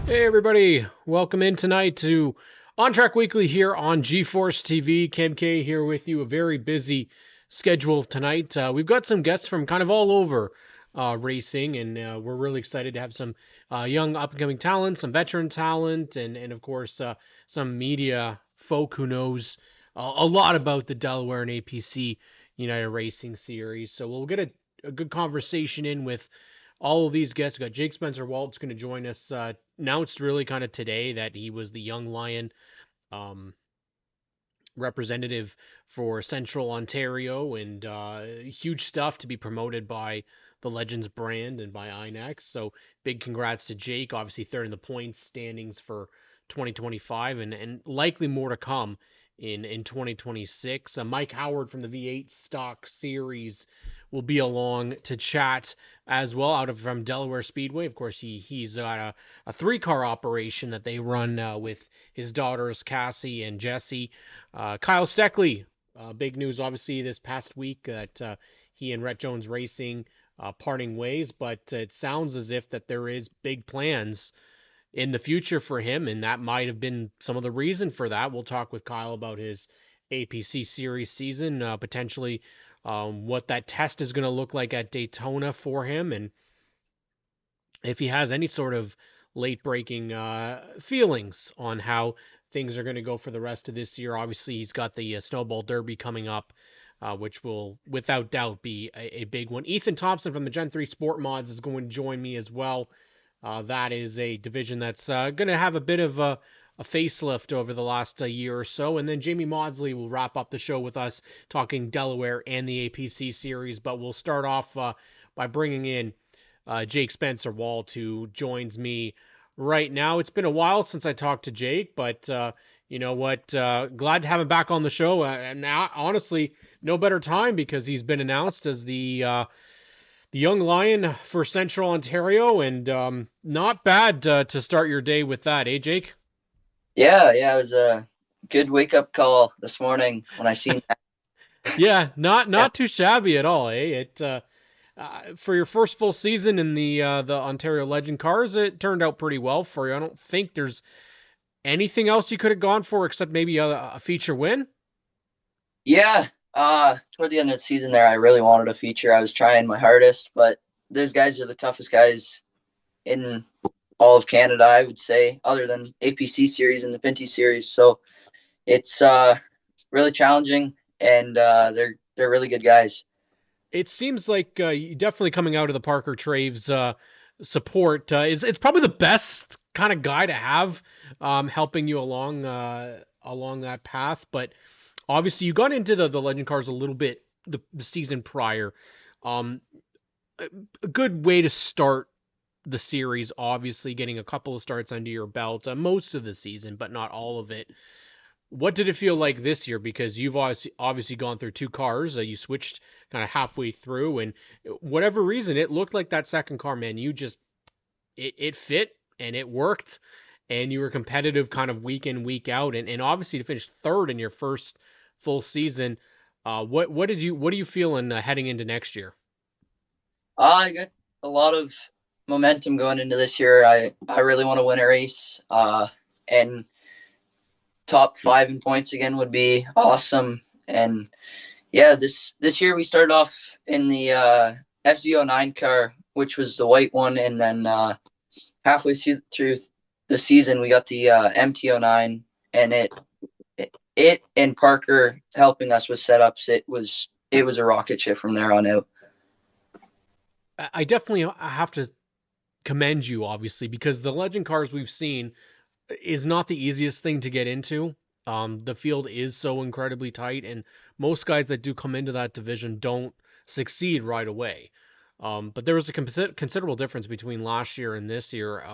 Hey everybody, welcome in tonight to ONTrack Weekly here on GeForce TV. Kim K here with you. A very busy schedule tonight. We've got some guests from kind of all over racing, and we're really excited to have some young up-and-coming talent, some veteran talent, and of course some media folk who knows a lot about the Delaware and APC United Racing Series. So we'll get a good conversation in with all of these guests. We've got Jake Spencer Walt's going to join us. Announced really kind of today that he was the Young Lion um, representative for Central Ontario, and huge stuff to be promoted by the Legends brand and by INEX. So big congrats to Jake. Obviously third in the points standings for 2025, and likely more to come in 2026. Mike Howard from the V8 Stock Series will be along to chat as well, out of from Delaware Speedway. Of course, he's got a three-car operation that they run with his daughters Cassie and Jesse. Kyle Steckley, big news obviously this past week that he and Rhett Jones Racing parting ways, but it sounds as if that there is big plans in the future for him, and that might have been some of the reason for that. We'll talk with Kyle about his APC Series season, potentially what that test is going to look like at Daytona for him, and if he has any sort of late breaking feelings on how things are going to go for the rest of this year. Obviously, he's got the Snowball Derby coming up, which will without doubt be a big one. Ethan Thompson from the Gen 3 Sport Mods is going to join me as well. That is a division that's going to have a bit of a facelift over the last year or so. And then Jamie Maudsley will wrap up the show with us talking Delaware and the APC series. But we'll start off by bringing in Jake Spencer Walt, who joins me right now. It's been a while since I talked to Jake, but you know what? Glad to have him back on the show. And now, honestly, no better time because he's been announced as the young lion for Central Ontario, and not bad to start your day with that, eh, Jake? Yeah, it was a good wake up call this morning when I seen that. Yeah, not Yeah, not too shabby at all, eh? It for your first full season in the Ontario Legend cars, it turned out pretty well for you. I don't think there's anything else you could have gone for except maybe a feature win. yeah. Toward the end of the season there, I really wanted a feature. I was trying my hardest, but those guys are the toughest guys in all of Canada, I would say, other than APC series and the Pinty series. So it's really challenging, and they're really good guys. It seems like you definitely coming out of the Parker Traves support is it's probably the best kind of guy to have helping you along that path. But obviously, you got into the Legend cars a little bit the season prior. Um, a good way to start the series, obviously getting a couple of starts under your belt, most of the season, but not all of it. What did it feel like this year? Because you've obviously gone through two cars. You switched kind of halfway through, and whatever reason, it looked like that second car, man. You just it fit and it worked, and you were competitive kind of week in week out, and obviously to finish third in your first full season. What do you feeling heading into next year? I got a lot of momentum going into this year. I really want to win a race. And top five in points again would be awesome. And yeah, this year we started off in the FZ09 car, which was the white one, and then halfway through the season we got the MT09, and it and Parker helping us with setups. It was a rocket ship from there on out. I definitely have to commend you, obviously, because the legend cars we've seen is not the easiest thing to get into. The field is so incredibly tight, and most guys that do come into that division don't succeed right away. But there was a considerable difference between last year and this year.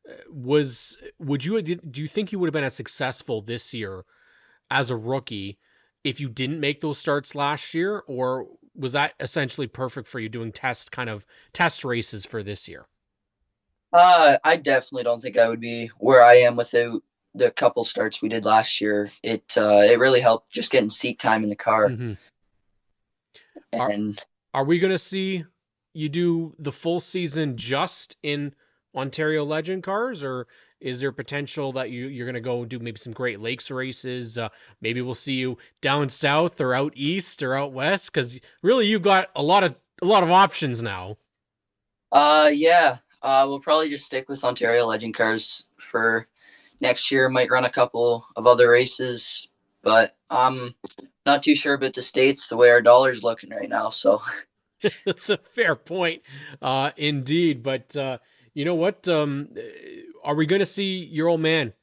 Do you think you would have been as successful this year as a rookie if you didn't make those starts last year, or was that essentially perfect for you doing test races for this year? I definitely don't think I would be where I am without the couple starts we did last year. It really helped just getting seat time in the car. Hmm. Are And are we gonna see you do the full season just in Ontario Legend cars, or is there potential that you're gonna go do maybe some Great Lakes races? Maybe we'll see you down south or out east or out west, because really you've got a lot of options now. Yeah. We'll probably just stick with Ontario Legend cars for next year. Might run a couple of other races, but I'm not too sure about the states the way our dollar's looking right now. So That's a fair point, indeed. But you know what? Are we going to see your old man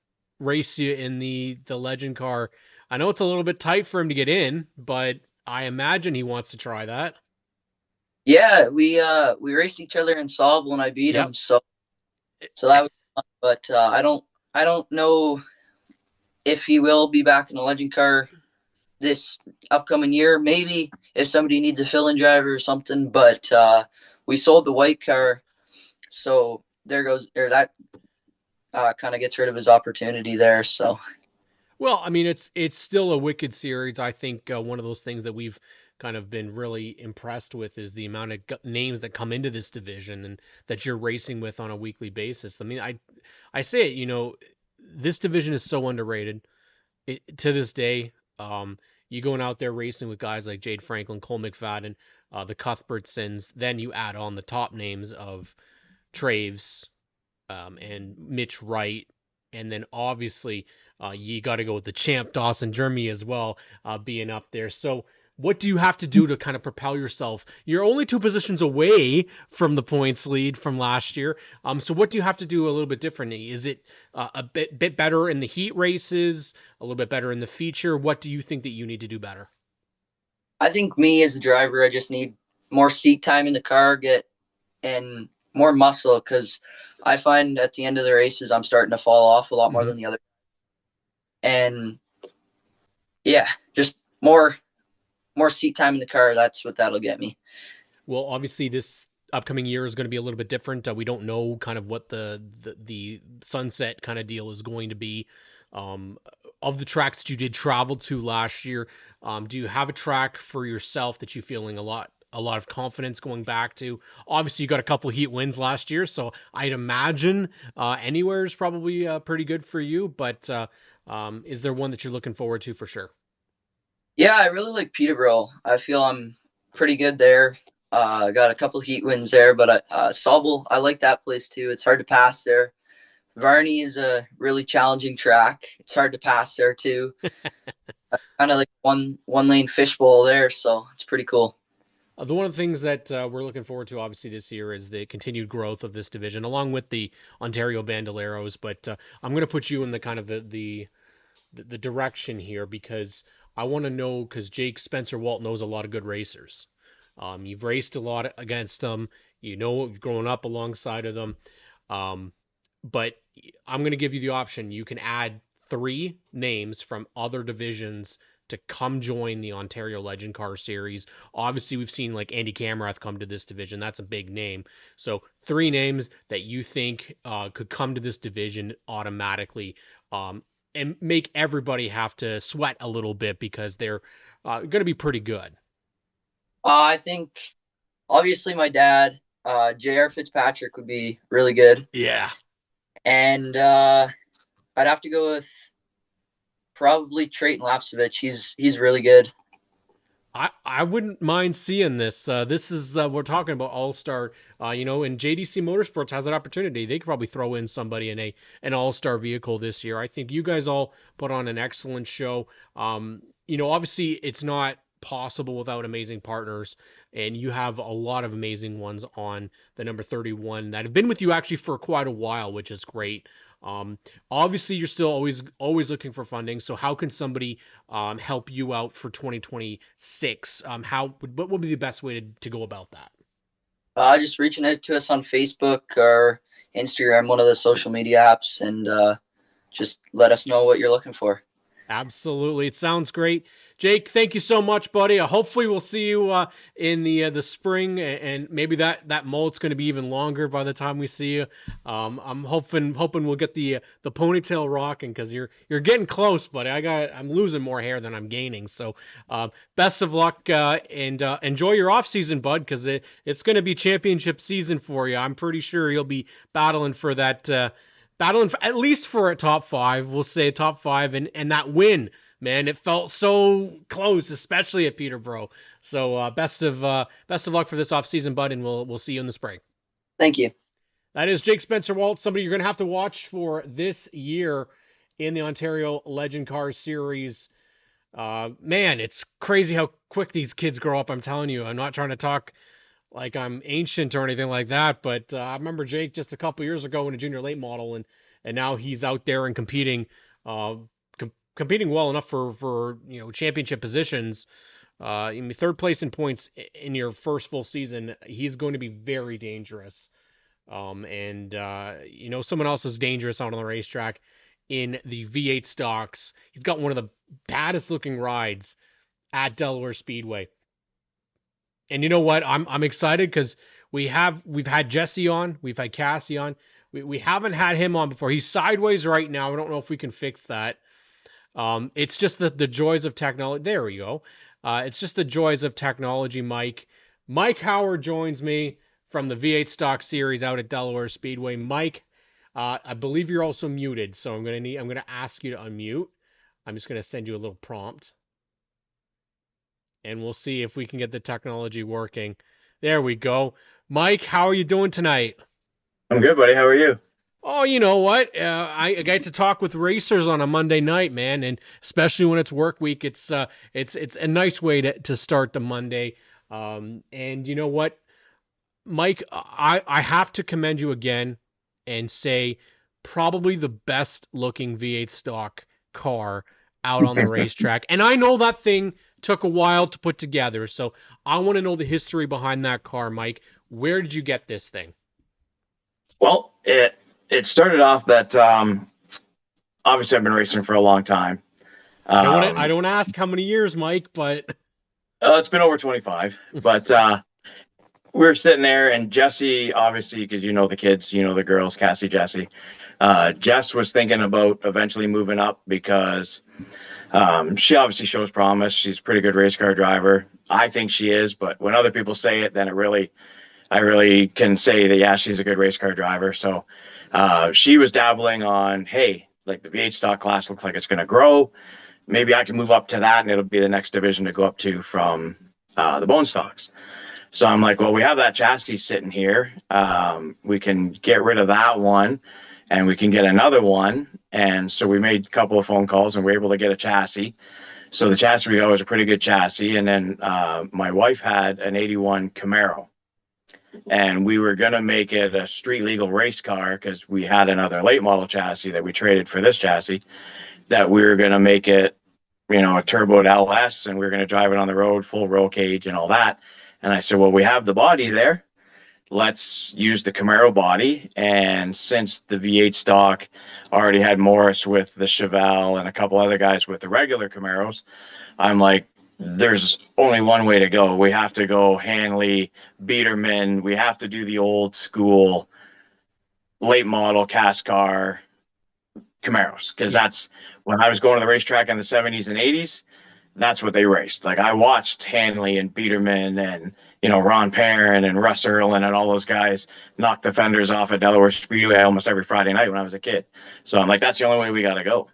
race you in the Legend car? I know it's a little bit tight for him to get in, but I imagine he wants to try that. yeah, we raced each other in Saab when I beat Yep. him. So that was fun. But I don't know if he will be back in the Legend car this upcoming year. Maybe if somebody needs a fill-in driver or something. But we sold the white car, so there goes or that kind of gets rid of his opportunity there. So Well, I mean, it's still a wicked series. I think one of those things that we've kind of been really impressed with is the amount of names that come into this division and that you're racing with on a weekly basis. I mean, I say it, this division is so underrated. To this day, you going out there racing with guys like Jade Franklin, Cole McFadden, the Cuthbertsons, then you add on the top names of Traves, and Mitch Wright, and then obviously you got to go with the champ Dawson Jeremy as well, being up there. So what do you have to do to kind of propel yourself? You're only two positions away from the points lead from last year. So what do you have to do a little bit differently? Is it a bit better in the heat races, a little bit better in the feature? What do you think that you need to do better? I think me as a driver, I just need more seat time in the car, get and more muscle because I find at the end of the races I'm starting to fall off a lot more Hmm. than the other. And yeah, just more seat time in the car. That's what that'll get me. Well, obviously this upcoming year is going to be a little bit different. We don't know kind of what the sunset kind of deal is going to be. Um, of the tracks that you did travel to last year, do you have a track for yourself that you feeling a lot of confidence going back to? Obviously, you got a couple heat wins last year, so I'd imagine anywhere is probably pretty good for you. But is there one that you're looking forward to for sure? Yeah, I really like Peterborough. I feel I'm pretty good there. Got a couple heat wins there, but Stauble, I like that place too. It's hard to pass there. Varney is a really challenging track. It's hard to pass there too. Kind of like one lane fishbowl there, so it's pretty cool. The one of the things that we're looking forward to, obviously, this year is the continued growth of this division, along with the Ontario Bandoleros. But I'm going to put you in the kind of the direction here because I want to know because Jake Spencer Walt knows a lot of good racers. You've raced a lot against them. You've grown up alongside of them. Um, but I'm going to give you the option. You can add three names from other divisions to come join the Ontario Legend Car Series. Obviously, we've seen like Andy Camerath come to this division. That's a big name. So three names that you think could come to this division automatically, and make everybody have to sweat a little bit because they're going to be pretty good. I think obviously my dad, J.R. Fitzpatrick, would be really good, Yeah. and I'd have to go with probably Trayton Lapsovich. He's really good. I wouldn't mind seeing this. This is we're talking about All Star. And JDC Motorsports has an opportunity. They could probably throw in somebody in an All Star vehicle this year. I think you guys all put on an excellent show. Obviously it's not possible without amazing partners, and you have a lot of amazing ones on the number 31 that have been with you actually for quite a while, which is great. Um, Obviously, you're still always looking for funding. So how can somebody help you out for 2026? What would be the best way to go about that? Just reaching out to us on Facebook or Instagram, one of the social media apps, and just let us know what you're looking for. Absolutely. It sounds great. Jake, thank you so much, buddy. Hopefully we'll see you in the spring, and maybe that mullet's going to be even longer by the time we see you. I'm hoping we'll get the ponytail rocking because you're getting close, buddy. I'm losing more hair than I'm gaining. So best of luck and enjoy your off season, bud, because it's going to be championship season for you. I'm pretty sure you'll be battling for that. Battling for, at least for a top five. We'll say a top five, and that win, man, it felt so close, especially at Peterborough. So best of luck for this offseason, bud, and we'll see you in the spring. Thank you. That is Jake Spencer Walt, somebody you're gonna have to watch for this year in the Ontario Legend Cars Series. Man, it's crazy how quick these kids grow up. I'm telling you, I'm not trying to talk like I'm ancient or anything like that, but I remember Jake just a couple years ago in a junior late model, and now he's out there and competing, competing well enough for championship positions. In third place in points in your first full season, he's going to be very dangerous. And someone else is dangerous out on the racetrack in the V8 stocks. He's got one of the baddest looking rides at Delaware Speedway. And you know what? I'm excited because we've had Jesse on, we've had Cassie on. We haven't had him on before. He's sideways right now. I don't know if we can fix that. It's just the joys of technology. There we go. It's just the joys of technology, Mike. Mike Howard joins me from the V8 Stock Series out at Delaware Speedway. Mike, I believe you're also muted, so I'm gonna ask you to unmute. I'm just gonna send you a little prompt, and we'll see if we can get the technology working. There we go. Mike, how are you doing tonight? I'm good, buddy. How are you? Oh, you know what? I get to talk with racers on a Monday night, man, and especially when it's work week, it's a nice way to start the Monday. And you know what, Mike, I have to commend you again and say probably the best looking V8 stock car out on the racetrack. And I know that thing took a while to put together, so I want to know the history behind that car, Mike. Where did you get this thing? Well, it started off that obviously I've been racing for a long time. I don't ask how many years, Mike, but It's been over 25. But we were sitting there, and Jesse, obviously, because you know the kids, you know the girls, Cassie, Jesse. Jess was thinking about eventually moving up because she obviously shows promise. She's a pretty good race car driver. I think she is, but when other people say it, then I really can say that, yeah, she's a good race car driver. So she was dabbling on, hey, like the V8 stock class looks like it's going to grow. Maybe I can move up to that, and it'll be the next division to go up to from the bone stocks. So I'm like, well, we have that chassis sitting here. We can get rid of that one, and we can get another one. And so we made a couple of phone calls, and we were able to get a chassis. So the chassis we got was a pretty good chassis. And then my wife had an 81 Camaro. And we were going to make it a street legal race car because we had another late model chassis that we traded for this chassis, that we were going to make it, a turboed LS, and we were going to drive it on the road, full roll cage and all that. And I said, well, we have the body there. Let's use the Camaro body. And since the V8 stock already had Morris with the Chevelle and a couple other guys with the regular Camaros, I'm like, there's only one way to go. We have to go Hanley, Biederman. We have to do the old school late model cast car Camaros, because that's when I was going to the racetrack in the 70s and 80s. That's what they raced. Like I watched Hanley and Biederman and Ron Perrin and Russ Erlin and all those guys knock the fenders off at Delaware Speedway almost every Friday night when I was a kid. So I'm like, that's the only way we got to go.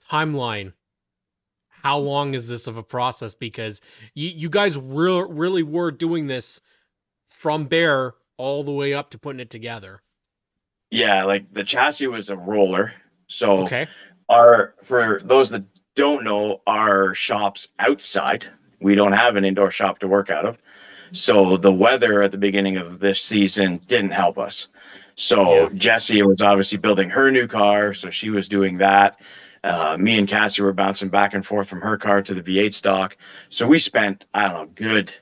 Timeline. How long is this of a process? Because you guys really were doing this from bare all the way up to putting it together. Yeah, like the chassis was a roller. So okay. For those that don't know, our shop's outside. We don't have an indoor shop to work out of. So the weather at the beginning of this season didn't help us. So Jessie was obviously building her new car. So she was doing that. Me and Cassie were bouncing back and forth from her car to the V8 stock. So we spent, I don't know, good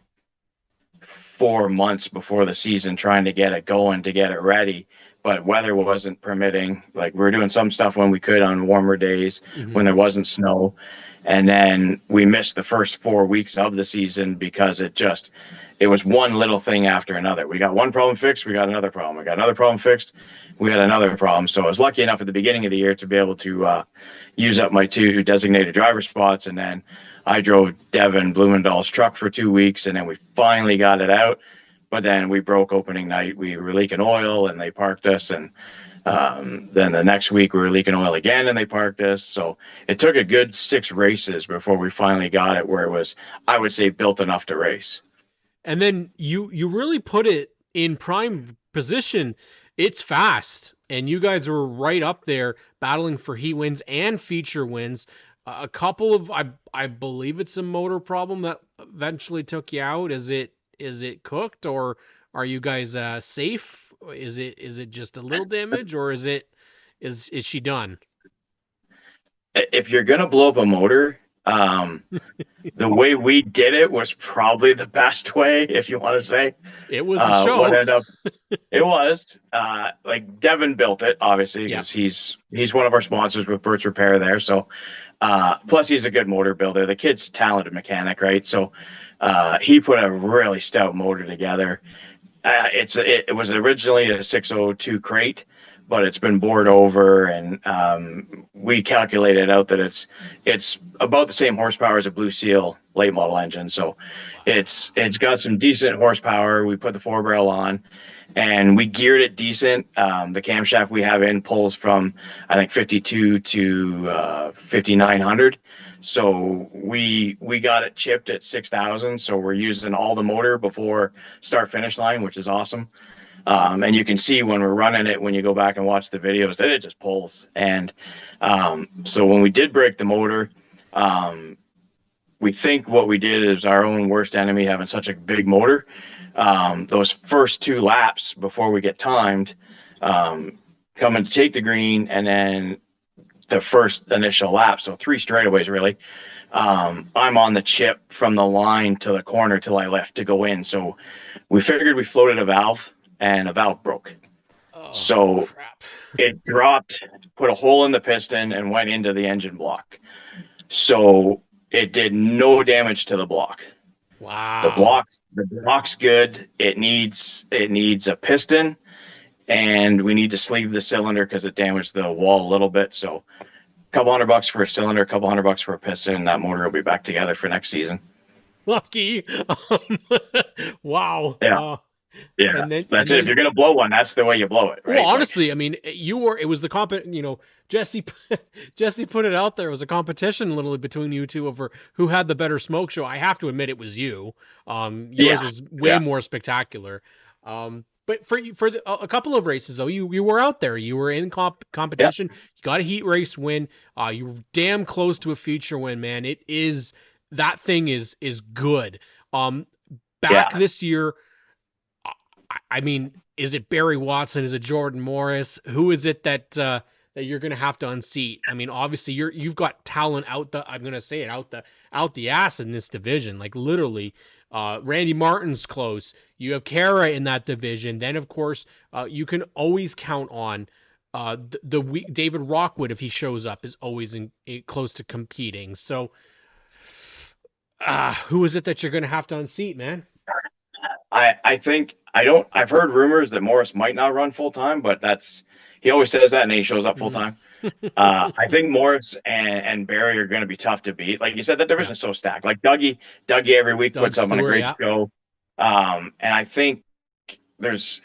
4 months before the season trying to get it going, to get it ready. but weather wasn't permitting. Like we were doing some stuff when we could on warmer days when there wasn't snow. And then we missed the first 4 weeks of the season because it was one little thing after another. We got one problem fixed, we got another problem. We got another problem fixed, we had another problem. So I was lucky enough at the beginning of the year to be able to use up my 2 designated driver spots. And then I drove Devin Blumendahl's truck for 2 weeks, and then we finally got it out. But then we broke opening night. We were leaking oil, and they parked us. And then the next week we were leaking oil again, and they parked us. So it took a good 6 races before we finally got it where it was, I would say, built enough to race. And then you really put it in prime position. It's fast, and you guys were right up there battling for heat wins and feature wins. A couple of I believe it's a motor problem that eventually took you out. Is it cooked, or are you guys safe? Is it just a little damage, or is she done? If you're gonna blow up a motor, the way we did it was probably the best way, if you want to say. It was a show. What ended up, it was like Devin built it, obviously, because Yeah. he's one of our sponsors with Bert's Repair there. So plus he's a good motor builder. The kid's a talented mechanic, right? So he put a really stout motor together. It was originally a 602 crate, but it's been bored over, and we calculated out that it's about the same horsepower as a Blue Seal late model engine. So it's got some decent horsepower. We put the 4 barrel on, and we geared it decent. The camshaft we have in pulls from, I think, 52 to 5900. So we got it chipped at 6,000. So we're using all the motor before start finish line, which is awesome. And you can see when we're running it, when you go back and watch the videos, that it just pulls. And so when we did break the motor, we think what we did is our own worst enemy, having such a big motor. Those first 2 laps before we get timed, coming to take the green, and then the first initial lap, so 3 straightaways really. I'm on the chip from the line to the corner till I left to go in. So we figured we floated a valve, and a valve broke. Oh, So crap. it dropped, put a hole in the piston, and went into the engine block. So it did no damage to the block. Wow. The block's good. It needs a piston, and we need to sleeve the cylinder because it damaged the wall a little bit. So a couple $100 for a cylinder, a couple $100 for a piston, and that motor will be back together for next season. Lucky. Wow. Yeah. Yeah, That's it. If you're gonna blow one, that's the way you blow it, right? Well, honestly, I mean, it was the Jesse Jesse put it out there. It was a competition literally between you two over who had the better smoke show. I have to admit it was you. Yours was way more spectacular. But for a couple of races though, you were out there. You were in competition. Yeah. You got a heat race win. You were damn close to a feature win, man. That thing is good. Back this year, I mean, is it Barry Watson? Is it Jordan Morris? Who is it that you're going to have to unseat? I mean, obviously you've got talent out the ass in this division. Like literally, Randy Martin's close. You have Kara in that division. Then of course, you can always count on David Rockwood if he shows up is always close to competing. So, who is it that you're going to have to unseat, man? I think I've heard rumors that Morris might not run full time, but he always says that and he shows up full time. I think Morris and Barry are going to be tough to beat. Like you said, that division is so stacked. Like Dougie every week puts up on a great show. And I think there's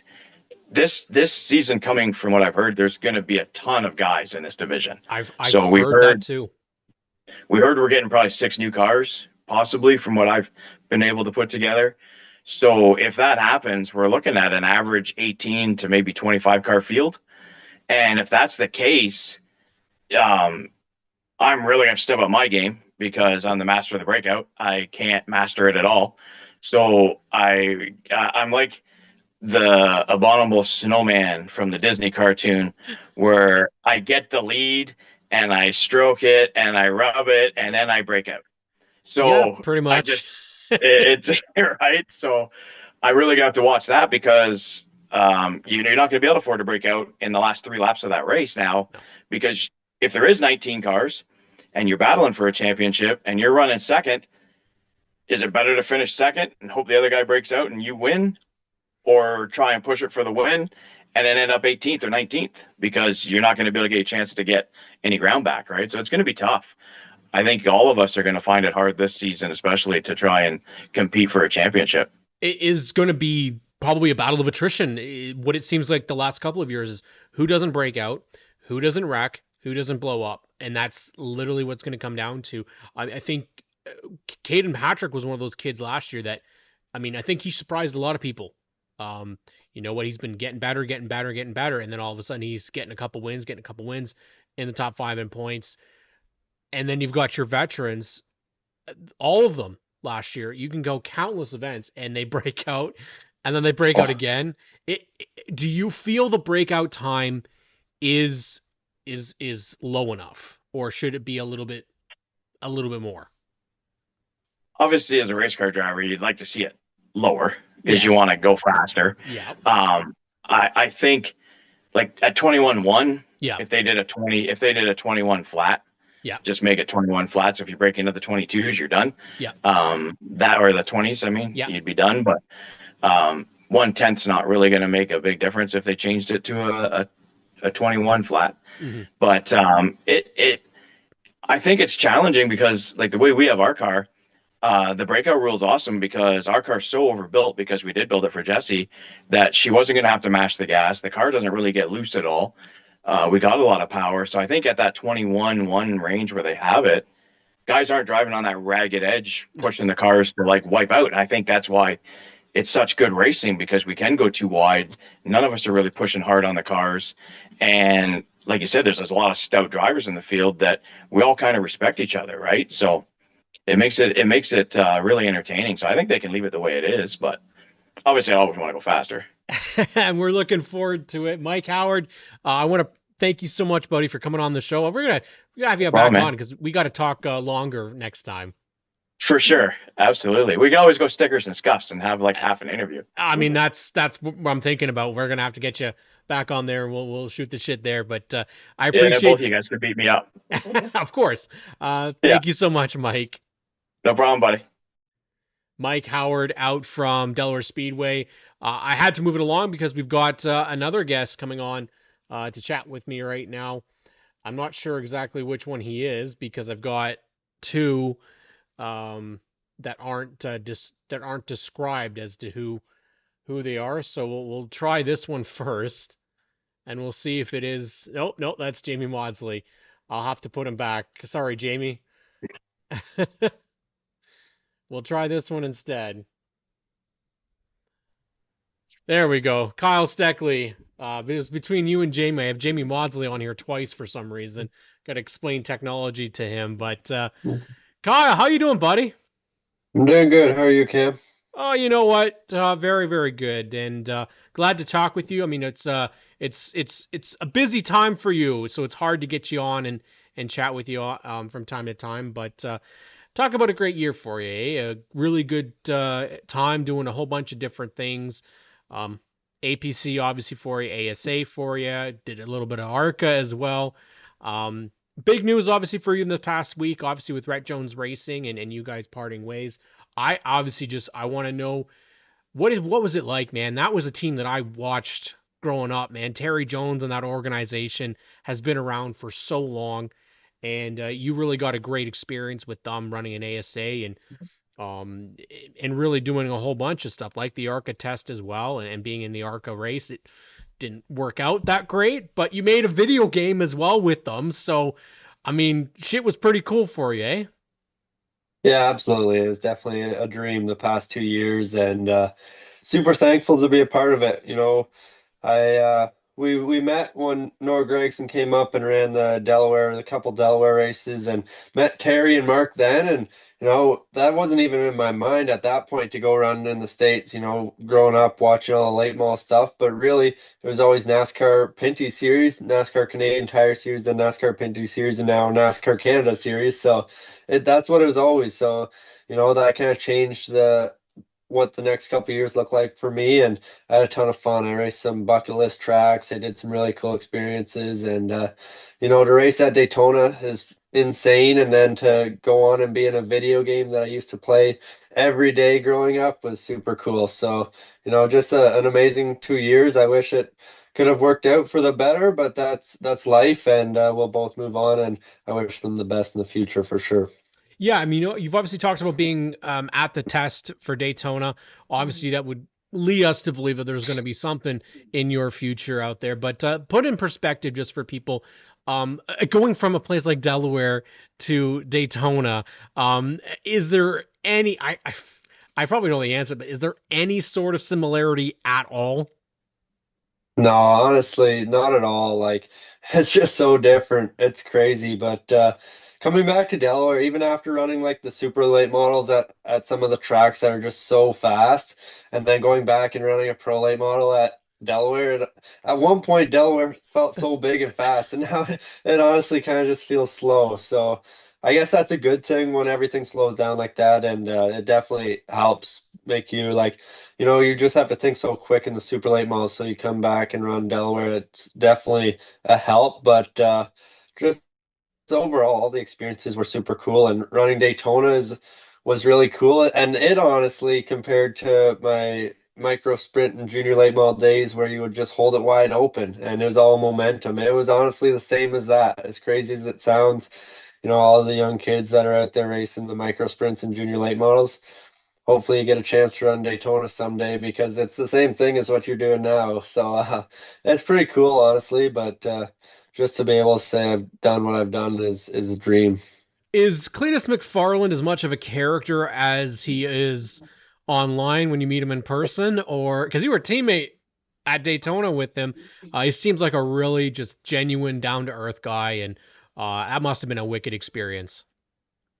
this season coming, from what I've heard, there's going to be a ton of guys in this division. I've heard that too. We heard we're getting probably 6 new cars, possibly, from what I've been able to put together. So if that happens, we're looking at an average 18 to maybe 25 car field. And if that's the case, I'm really going to step up my game because I'm the master of the breakout. I can't master it at all. So I'm like the abominable snowman from the Disney cartoon, where I get the lead and I stroke it and I rub it and then I break out. So yeah, pretty much. it's right. So I really got to watch that because You're not going to be able to afford to break out in the last 3 laps of that race now, No. because if there is 19 cars and you're battling for a championship and you're running second, is it better to finish second and hope the other guy breaks out and you win, or try and push it for the win and then end up 18th or 19th because you're not going to be able to get a chance to get any ground back, right? So it's going to be tough. I think all of us are going to find it hard this season, especially to try and compete for a championship. It is going to be probably a battle of attrition. What it seems like the last couple of years is who doesn't break out, who doesn't wreck, who doesn't blow up, and that's literally what's going to come down to. I think Caden Patrick was one of those kids last year that, I mean, I think he surprised a lot of people. Um, you know what? He's been getting better, getting better, getting better, and then all of a sudden he's getting a couple wins in the top 5 in points. And then you've got your veterans, all of them last year. You can go countless events and they break out, and then they break out again. Do you feel the breakout time is low enough, or should it be a little bit more? Obviously, as a race car driver, you'd like to see it lower because you Yes. want to go faster. Yeah. I think like at 21-1, Yeah. if they did a 21 flat, Yeah. just make it 21 flats. If you break into the 22s, you're done. Yeah. That or the 20s, I mean, Yeah. you'd be done. But 1/10's not really going to make a big difference if they changed it to a 21 flat. Mm-hmm. But I think it's challenging because like the way we have our car, the breakout rule is awesome because our car's so overbuilt because we did build it for Jessie that she wasn't going to have to mash the gas. The car doesn't really get loose at all. We got a lot of power. So I think at that 21-1 range where they have it, guys aren't driving on that ragged edge, pushing the cars to like wipe out. And I think that's why it's such good racing, because we can go too wide. None of us are really pushing hard on the cars. And like you said, there's a lot of stout drivers in the field that we all kind of respect each other, right? So it makes it really entertaining. So I think they can leave it the way it is, but obviously I always want to go faster. And we're looking forward to it. Mike Howard, I want to thank you so much, buddy, for coming on the show. We're gonna have you back on because we got to talk longer next time. For sure, absolutely. We can always go stickers and scuffs and have like half an interview. I mean, that's what I'm thinking about. We're gonna have to get you back on there, and we'll shoot the shit there. But I appreciate both of you guys could beat me up. Of course. Thank you so much, Mike. No problem, buddy. Mike Howard out from Delaware Speedway. I had to move it along because we've got another guest coming on to chat with me right now. I'm not sure exactly which one he is because I've got two that aren't described as to who they are. So we'll try this one first, and we'll see if it is. Nope, that's Jamie Maudsley. I'll have to put him back. Sorry, Jamie. We'll try this one instead. There we go. Kyle Steckley. It was between you and Jamie. I have Jamie Maudsley on here twice for some reason. Got to explain technology to him. But Kyle, how you doing, buddy? I'm doing good. How are you, Cam? Oh, you know what? Very, very good, and glad to talk with you. I mean, it's a busy time for you, so it's hard to get you on and chat with you from time to time. But talk about a great year for you, eh? A really good time doing a whole bunch of different things. APC obviously for you, ASA for you, did a little bit of ARCA as well. Big news obviously for you in the past week, obviously with Rhett Jones Racing and you guys parting ways. I obviously I want to know what was it like, man? That was a team that I watched growing up, man. Terry Jones and that organization has been around for so long, and you really got a great experience with them running an ASA and really doing a whole bunch of stuff like the ARCA test as well, and being in the ARCA race. It didn't work out that great, but you made a video game as well with them. So, I mean, shit was pretty cool for you, eh? Yeah, absolutely. It was definitely a dream the past 2 years, and super thankful to be a part of it. I we met when Noah Gregson came up and ran the couple Delaware races, and met Terry and Mark then, and that wasn't even in my mind at that point to go run in the States. Growing up watching all the late model stuff, but really it was always NASCAR Pinty Series, NASCAR Canadian Tire Series, the NASCAR Pinty Series, and now NASCAR Canada Series. So that's what it was always. So that kind of changed what the next couple of years look like for me, and I had a ton of fun. I raced some bucket list tracks. I did some really cool experiences, and to race at Daytona is insane, and then to go on and be in a video game that I used to play every day growing up was super cool. So, just an amazing 2 years. I wish it could have worked out for the better, but that's life, and we'll both move on, and I wish them the best in the future for sure. Yeah, I mean, you've obviously talked about being at the test for Daytona. Obviously, that would lead us to believe that there's going to be something in your future out there. But put in perspective, just for people, going from a place like Delaware to Daytona, is there any? I probably know the answer, but is there any sort of similarity at all? No, honestly, not at all. Like, it's just so different. It's crazy. But coming back to Delaware, even after running like the super late models at some of the tracks that are just so fast, and then going back and running a pro late model at Delaware, at one point Delaware felt so big and fast, and now it honestly kind of just feels slow. So I guess that's a good thing when everything slows down like that, and it definitely helps make you like you just have to think so quick in the super late models. So you come back and run Delaware. It's definitely a help, but just overall, all the experiences were super cool. And running Daytona was really cool. And it honestly, compared to my micro sprint and junior late model days where you would just hold it wide open and it was all momentum, it was honestly the same as that. As crazy as it sounds, all the young kids that are out there racing the micro sprints and junior late models. Hopefully, you get a chance to run Daytona someday because it's the same thing as what you're doing now. So it's pretty cool, honestly. But just to be able to say I've done what I've done is a dream. Is Cletus McFarland as much of a character as he is online when you meet him in person, or because you were a teammate at Daytona with him? He seems like a really just genuine, down to earth guy, and that must have been a wicked experience.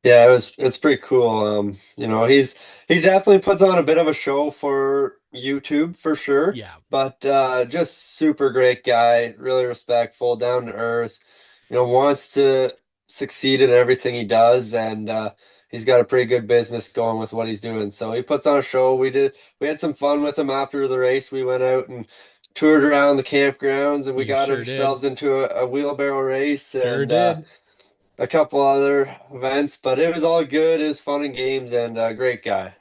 Yeah, it's pretty cool. He definitely puts on a bit of a show for YouTube for sure, Yeah, but just super great guy, really respectful, down to earth, wants to succeed in everything he does, and he's got a pretty good business going with what he's doing. So he puts on a show. We had some fun with him after the race. We went out and toured around the campgrounds, and we you got sure did. ourselves into a wheelbarrow race, Sure and did. a couple other events, but it was all good. It was fun and games, and a great guy.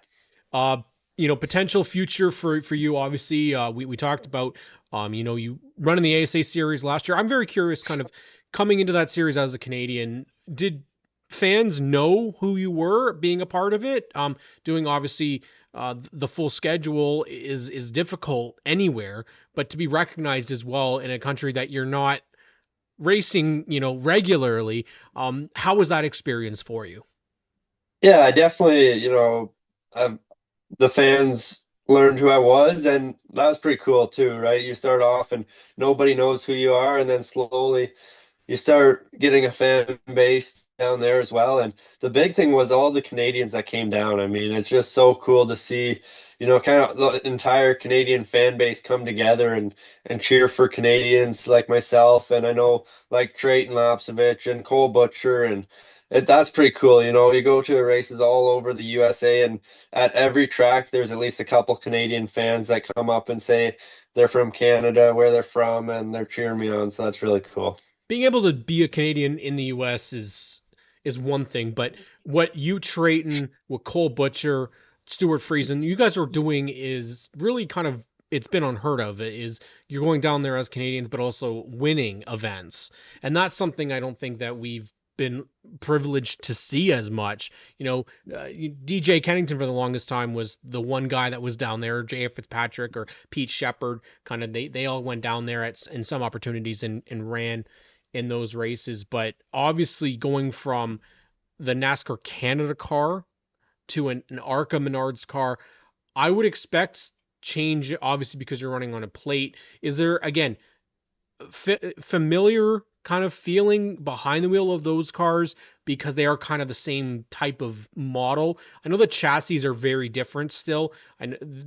Uh, Potential future for you. Obviously, we talked about, you running the ASA series last year. I'm very curious, kind of coming into that series as a Canadian. Did fans know who you were being a part of it? Doing obviously the full schedule is difficult anywhere, but to be recognized as well in a country that you're not racing, regularly. How was that experience for you? Yeah, I definitely, the fans learned who I was, and that was pretty cool too, right? You start off and nobody knows who you are, and then slowly you start getting a fan base down there as well. And the big thing was all the Canadians that came down. I mean, it's just so cool to see, kind of the entire Canadian fan base come together and cheer for Canadians like myself. And I know like Trayton Lapsevich and Cole Butcher and that's pretty cool. You go to races all over the USA, and at every track, there's at least a couple Canadian fans that come up and say they're from Canada, where they're from, and they're cheering me on. So that's really cool. Being able to be a Canadian in the U.S. is one thing, but what you Trayton, what Cole Butcher, Stuart Friesen, you guys are doing is really kind of it's been unheard of. It is you're going down there as Canadians, but also winning events, and that's something I don't think that we've been privileged to see as much. DJ Kennington for the longest time was the one guy that was down there. J.F. Fitzpatrick or Pete Shepard, kind of they all went down there in some opportunities and ran in those races. But obviously, going from the NASCAR Canada car to an ARCA Menards car, I would expect change, obviously, because you're running on a plate. Is there, again, familiar kind of feeling behind the wheel of those cars because they are kind of the same type of model? I know the chassis are very different still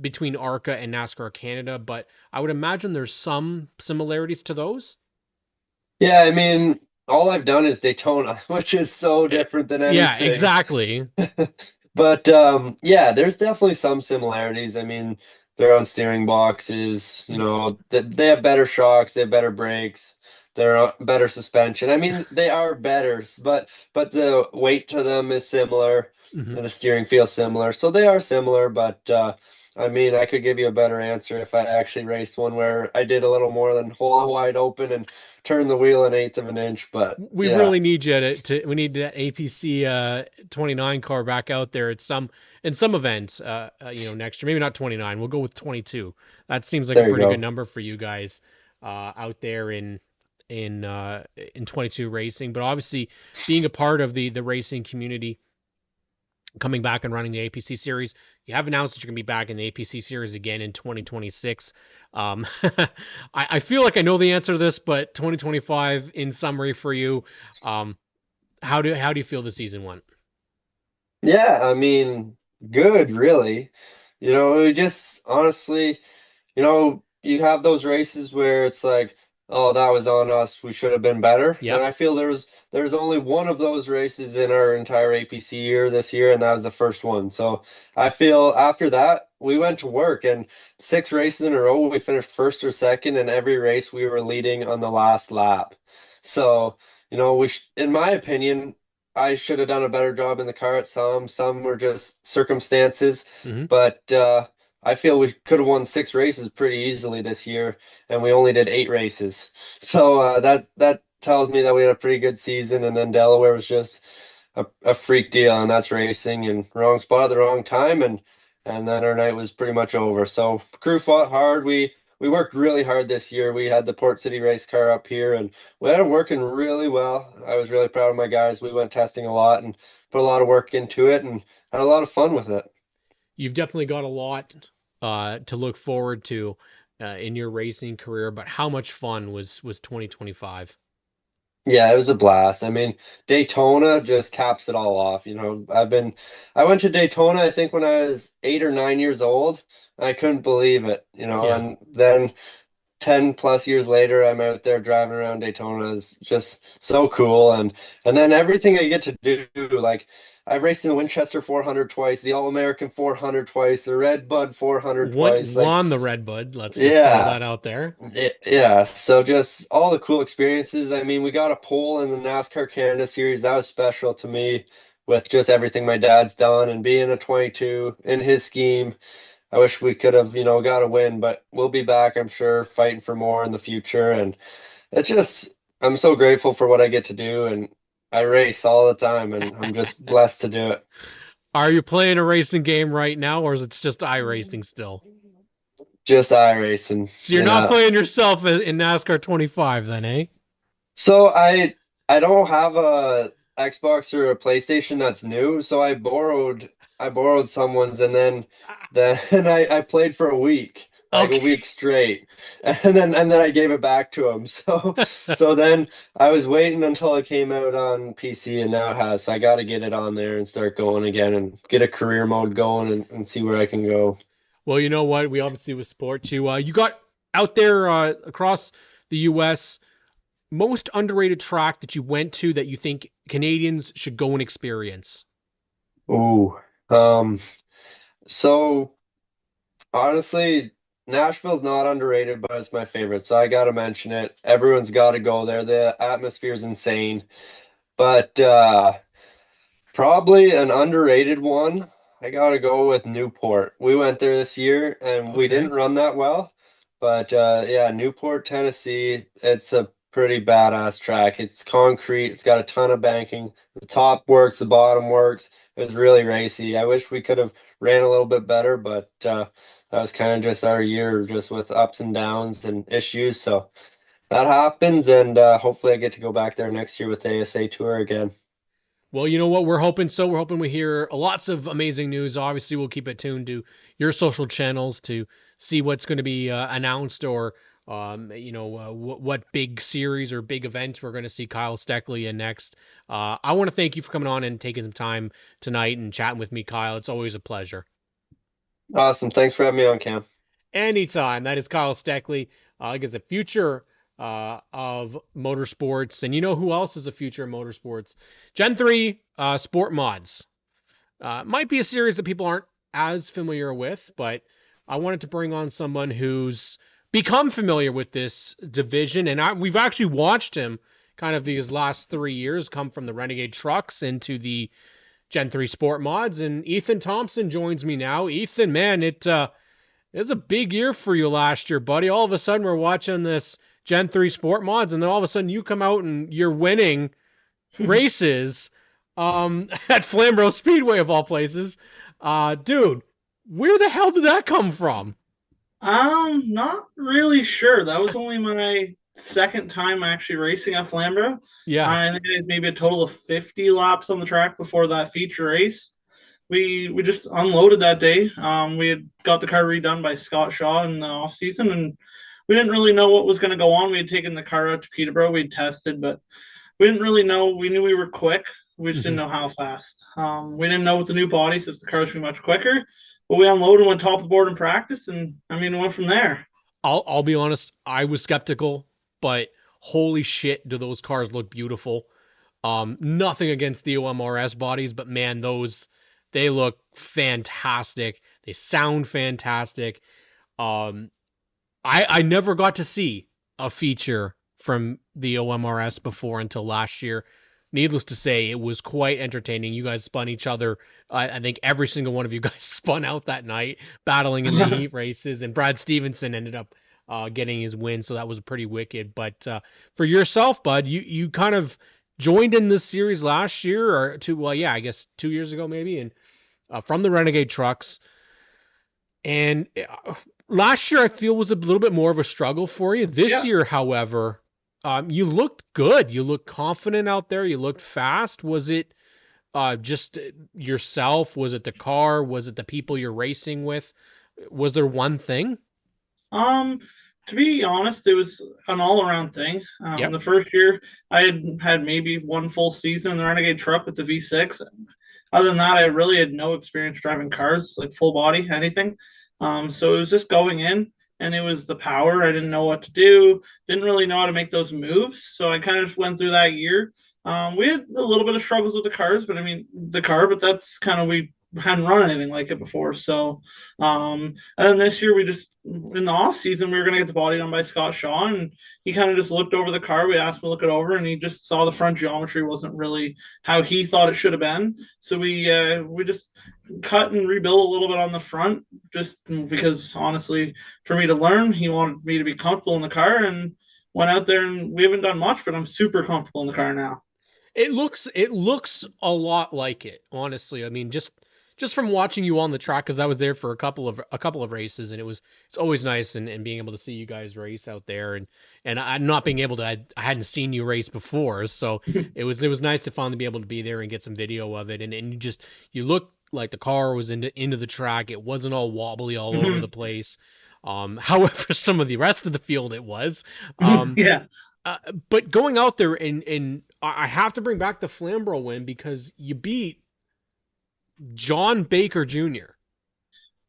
between ARCA and NASCAR Canada, but I would imagine there's some similarities to those. Yeah, I mean, all I've done is Daytona, which is so different than Yeah, anything. exactly. But yeah, there's definitely some similarities. I mean, they're on steering boxes, you know, they have better shocks, they have better brakes, they're on better suspension. I mean, they are better, but the weight to them is similar Mm-hmm. and the steering feels similar. So they are similar, but I mean, I could give you a better answer if I actually raced one where I did a little more than hold it wide open and turn the wheel an eighth of an inch. But We yeah, really need you we need that APC 29 car back out there at some events next year. Maybe not 29. We'll go with 22. That seems like a there you pretty good go. number for you guys out there in 22 racing. But obviously being a part of the racing community, coming back and running the APC series. You have announced that you're going to be back in the APC series again in 2026. I feel like I know the answer to this, but 2025 in summary for you, um, how do you feel the season went? Yeah, I mean, good, really. You know, we just honestly, you know, you have those races where it's like, oh, that was on us. We should have been better. And Yep. I feel there's only one of those races in our entire APC year this year, and that was the first one. So I feel after that, we went to work and 6 races in a row, we finished first or second, and every race we were leading on the last lap. So, you know, in my opinion, I should have done a better job in the car at some. Some were just circumstances, Hmm. but I feel we could have won 6 races pretty easily this year, and we only did 8 races. So that tells me that we had a pretty good season. And then Delaware was just a freak deal, and that's racing and wrong spot at the wrong time, and then our night was pretty much over. So crew fought hard. We worked really hard this year. We had the Port City race car up here, and we had it working really well. I was really proud of my guys. We went testing a lot and put a lot of work into it, and had a lot of fun with it. You've definitely got a lot to look forward to in your racing career, but how much fun was 2025? Yeah, it was a blast. I mean, Daytona just caps it all off. You know, I went to Daytona, I think when I was 8 or 9 years old. I couldn't believe it, you know, Yeah. and then 10 plus years later, I'm out there driving around Daytona is just so cool. And then everything I get to do, like I raced in the Winchester 400 twice, the All-American 400 twice, the Red Bud 400 twice. Like, Won the Red Bud. Let's just throw yeah. that out there. Yeah, so just all the cool experiences. I mean, we got a pole in the NASCAR Canada Series. That was special to me with just everything my dad's done and being a 22 in his scheme. I wish we could have, you know, got a win, but we'll be back, I'm sure, fighting for more in the future. And it's just, I'm so grateful for what I get to do. And I race all the time, and I'm just blessed to do it. Are you playing a racing game right now, or is it just iRacing still? Just iRacing. So you're not Yeah. playing yourself in NASCAR 25 then, eh? So I don't have a Xbox or a PlayStation that's new, so I borrowed someone's, and then I played for a week, like a Okay. week straight. And then I gave it back to him. So then I was waiting until it came out on PC, and now it has. So I got to get it on there and start going again and get a career mode going and see where I can go. Well, you know what? We obviously will support you. You got out there across the U.S. most underrated track that you went to that you think Canadians should go and experience. Ooh. Um, so honestly, Nashville's not underrated, but it's my favorite, so I gotta mention it. Everyone's got to go there. The atmosphere's insane. But probably an underrated one. I gotta go with Newport. We went there this year and we Okay. didn't run that well. But yeah, Newport, Tennessee, it's a pretty badass track. It's concrete, it's got a ton of banking. The top works, the bottom works. It was really racy. I wish we could have ran a little bit better, but that was kind of just our year, just with ups and downs and issues. So that happens, and hopefully I get to go back there next year with the ASA Tour again. Well, you know what? We're hoping so. We're hoping we hear lots of amazing news. Obviously, we'll keep it tuned to your social channels to see what's going to be announced or, what big series or big event we're going to see Kyle Steckley in next. I want to thank you for coming on and taking some time tonight and chatting with me, Kyle. It's always a pleasure. Awesome. Thanks for having me on, Cam. Anytime. That is Kyle Steckley. Like as a future of motorsports. And you know who else is a future of motorsports? Gen 3 Sport Mods. Might be a series that people aren't as familiar with, but I wanted to bring on someone who's become familiar with this division, and we've actually watched him kind of these last 3 years come from the Renegade trucks into the Gen 3 Sport mods. And Ethan Thompson joins me now. Ethan, man, it was a big year for you last year, buddy. All of a sudden, we're watching this Gen 3 Sport mods, and then all of a sudden, you come out and you're winning races at Flamborough Speedway, of all places. Dude, where the hell did that come from? Not really sure. That was only my second time actually racing at Flamborough. Yeah. I think I had maybe a total of 50 laps on the track before that feature race. We just unloaded that day. We had got the car redone by Scott Shaw in the off season, and we didn't really know what was going to go on. We had taken the car out to Peterborough. We'd tested, but we didn't really know. We knew we were quick. We just didn't know how fast. We didn't know with the new bodies if the cars would be much quicker. But we unloaded and went top of the board in practice, and I mean, it went from there. I'll be honest, I was skeptical, but holy shit, do those cars look beautiful. Nothing against the OMRS bodies, but man, they look fantastic. They sound fantastic. I never got to see a feature from the OMRS before until last year. Needless to say, it was quite entertaining. You guys spun each other. I think every single one of you guys spun out that night, battling in the heat races, and Brad Stevenson ended up getting his win, so that was pretty wicked. But for yourself, bud, you kind of joined in this series last year, or I guess 2 years ago maybe, and from the Renegade trucks. And last year I feel was a little bit more of a struggle for you. This year, however, you looked good. You looked confident out there. You looked fast. Was it just yourself? Was it the car? Was it the people you're racing with? Was there one thing? To be honest, it was an all-around thing. The first year, I had maybe one full season in the Renegade truck with the V6. Other than that, I really had no experience driving cars, like full body, anything. So it was just going in, and it was the power. I didn't know what to do, didn't really know how to make those moves. So I kind of just went through that year. We had a little bit of struggles with the cars, but that's kind of, we hadn't run anything like it before. So, and then this year we just, in the off season, we were going to get the body done by Scott Shaw, and he kind of just looked over the car. We asked him to look it over, and he just saw the front geometry wasn't really how he thought it should have been. So we just cut and rebuilt a little bit on the front, just because honestly, for me to learn, he wanted me to be comfortable in the car, and went out there, and we haven't done much, but I'm super comfortable in the car now. It looks a lot like it, honestly. I mean, just from watching you on the track, because I was there for a couple of races, and it's always nice and being able to see you guys race out there, and I not being able to, I hadn't seen you race before, so it was nice to finally be able to be there and get some video of it, and you looked like the car was into the track. It wasn't all wobbly all over the place. However, some of the rest of the field it was. But going out there, and I have to bring back the Flamborough win because you beat John Baker Jr.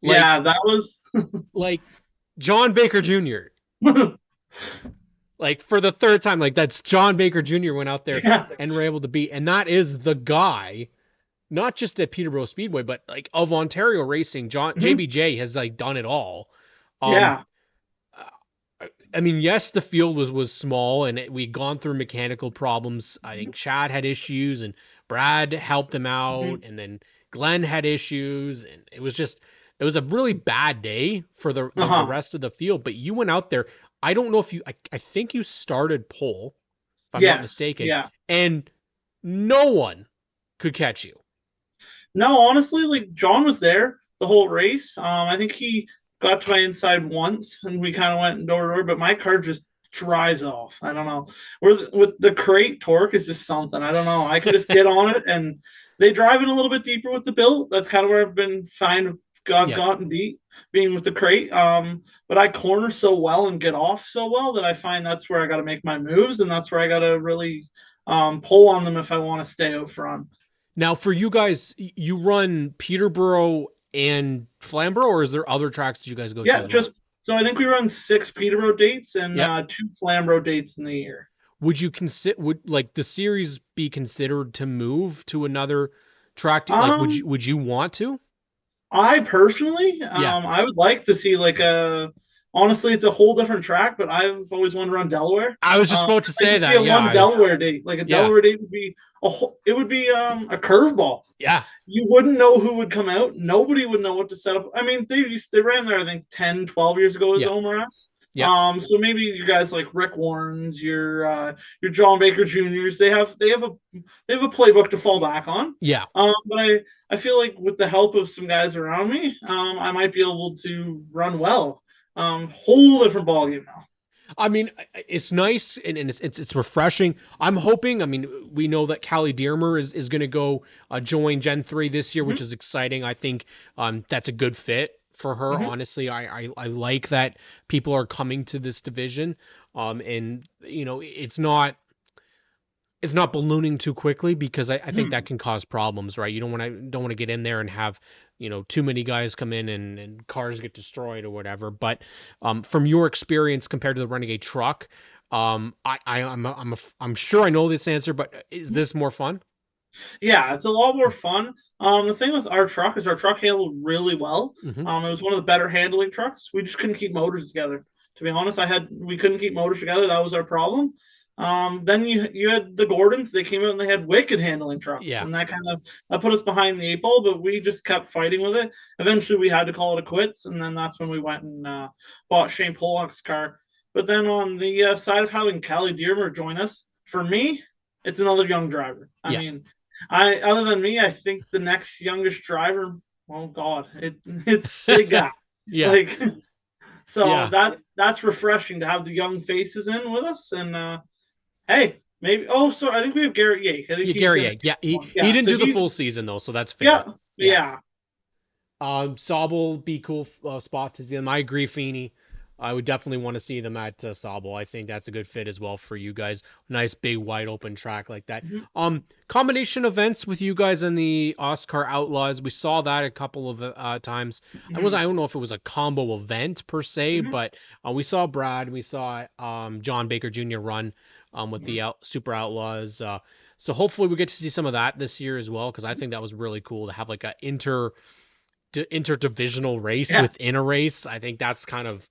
That was like John Baker Jr. Like for the third time, like that's John Baker Jr. went out there and were able to beat, and that is the guy, not just at Peterborough Speedway, but like of Ontario racing. JBJ has like done it all. I mean, yes, the field was small, and we'd gone through mechanical problems. I think Chad had issues, and Brad helped him out, and then Glenn had issues, and it was a really bad day for the rest of the field. But you went out there. I don't know if I think you started pole, if I'm not mistaken, and no one could catch you. No, honestly, like John was there the whole race. I think he got to my inside once, and we kind of went door to door, but my car just drives off. I don't know. With the crate torque is just something. I don't know. I could just get on it, and they drive it a little bit deeper with the build. That's kind of where I've been gotten beat, being with the crate. But I corner so well and get off so well that I find that's where I got to make my moves, and that's where I got to really pull on them if I want to stay out front. Now, for you guys, you run Peterborough and Flamborough, or is there other tracks that you guys go to? So I think we run 6 Peterborough dates and 2 Flamborough dates in the year. Would the series be considered to move to another track? Like, would you want to? I personally, Yeah. I would like to see like honestly, it's a whole different track, but I've always wanted to run Delaware. I was just about to I'd like say to see that. a one Delaware date. Like a Delaware date would be it would be a curveball. Yeah. You wouldn't know who would come out. Nobody would know what to set up. I mean, they ran there, I think 10, 12 years ago as OMRS. Yeah. So maybe you guys like Rick Warren's, your John Baker Juniors, they have a playbook to fall back on. Yeah. But I feel like with the help of some guys around me, I might be able to run well. Whole different ballgame now. I mean, it's nice and it's refreshing. I'm hoping. I mean, we know that Callie Dearmer is going to go join Gen 3 this year, which is exciting. I think that's a good fit for her. Honestly, I like that people are coming to this division. And you know, it's not ballooning too quickly, because I think that can cause problems, right? You don't want to get in there and have, you know, too many guys come in and cars get destroyed or whatever. But from your experience compared to the Renegade truck, I'm sure I know this answer, but is this more fun? Yeah, it's a lot more fun. The thing with our truck is our truck handled really well. It was one of the better handling trucks. We just couldn't keep motors together. To be honest, we couldn't keep motors together. That was our problem. Then you had the Gordons. They came out and they had wicked handling trucks, and that put us behind the 8 ball. But we just kept fighting with it. Eventually, we had to call it a quits, and then that's when we went and bought Shane Pollock's car. But then on the side of having Callie Dearmer join us, for me, it's another young driver. I mean, other than me, I think the next youngest driver. Oh God, it's big gap. That's refreshing to have the young faces in with us. And hey, maybe. Oh, sorry, I think we have Garrett Yake. I think Garrett Yake. Yeah, he didn't do the full season though, so that's fair. Yeah. Sauble be cool spot to see them. I agree, Feeney. I would definitely want to see them at Sauble. I think that's a good fit as well for you guys. Nice big wide open track like that. Combination events with you guys and the Oscar Outlaws. We saw that a couple of times. I don't know if it was a combo event per se, but we saw Brad. We saw John Baker Jr. run with the Super Outlaws. So hopefully we get to see some of that this year as well, because I think that was really cool to have like a interdivisional race within a race. I think that's kind of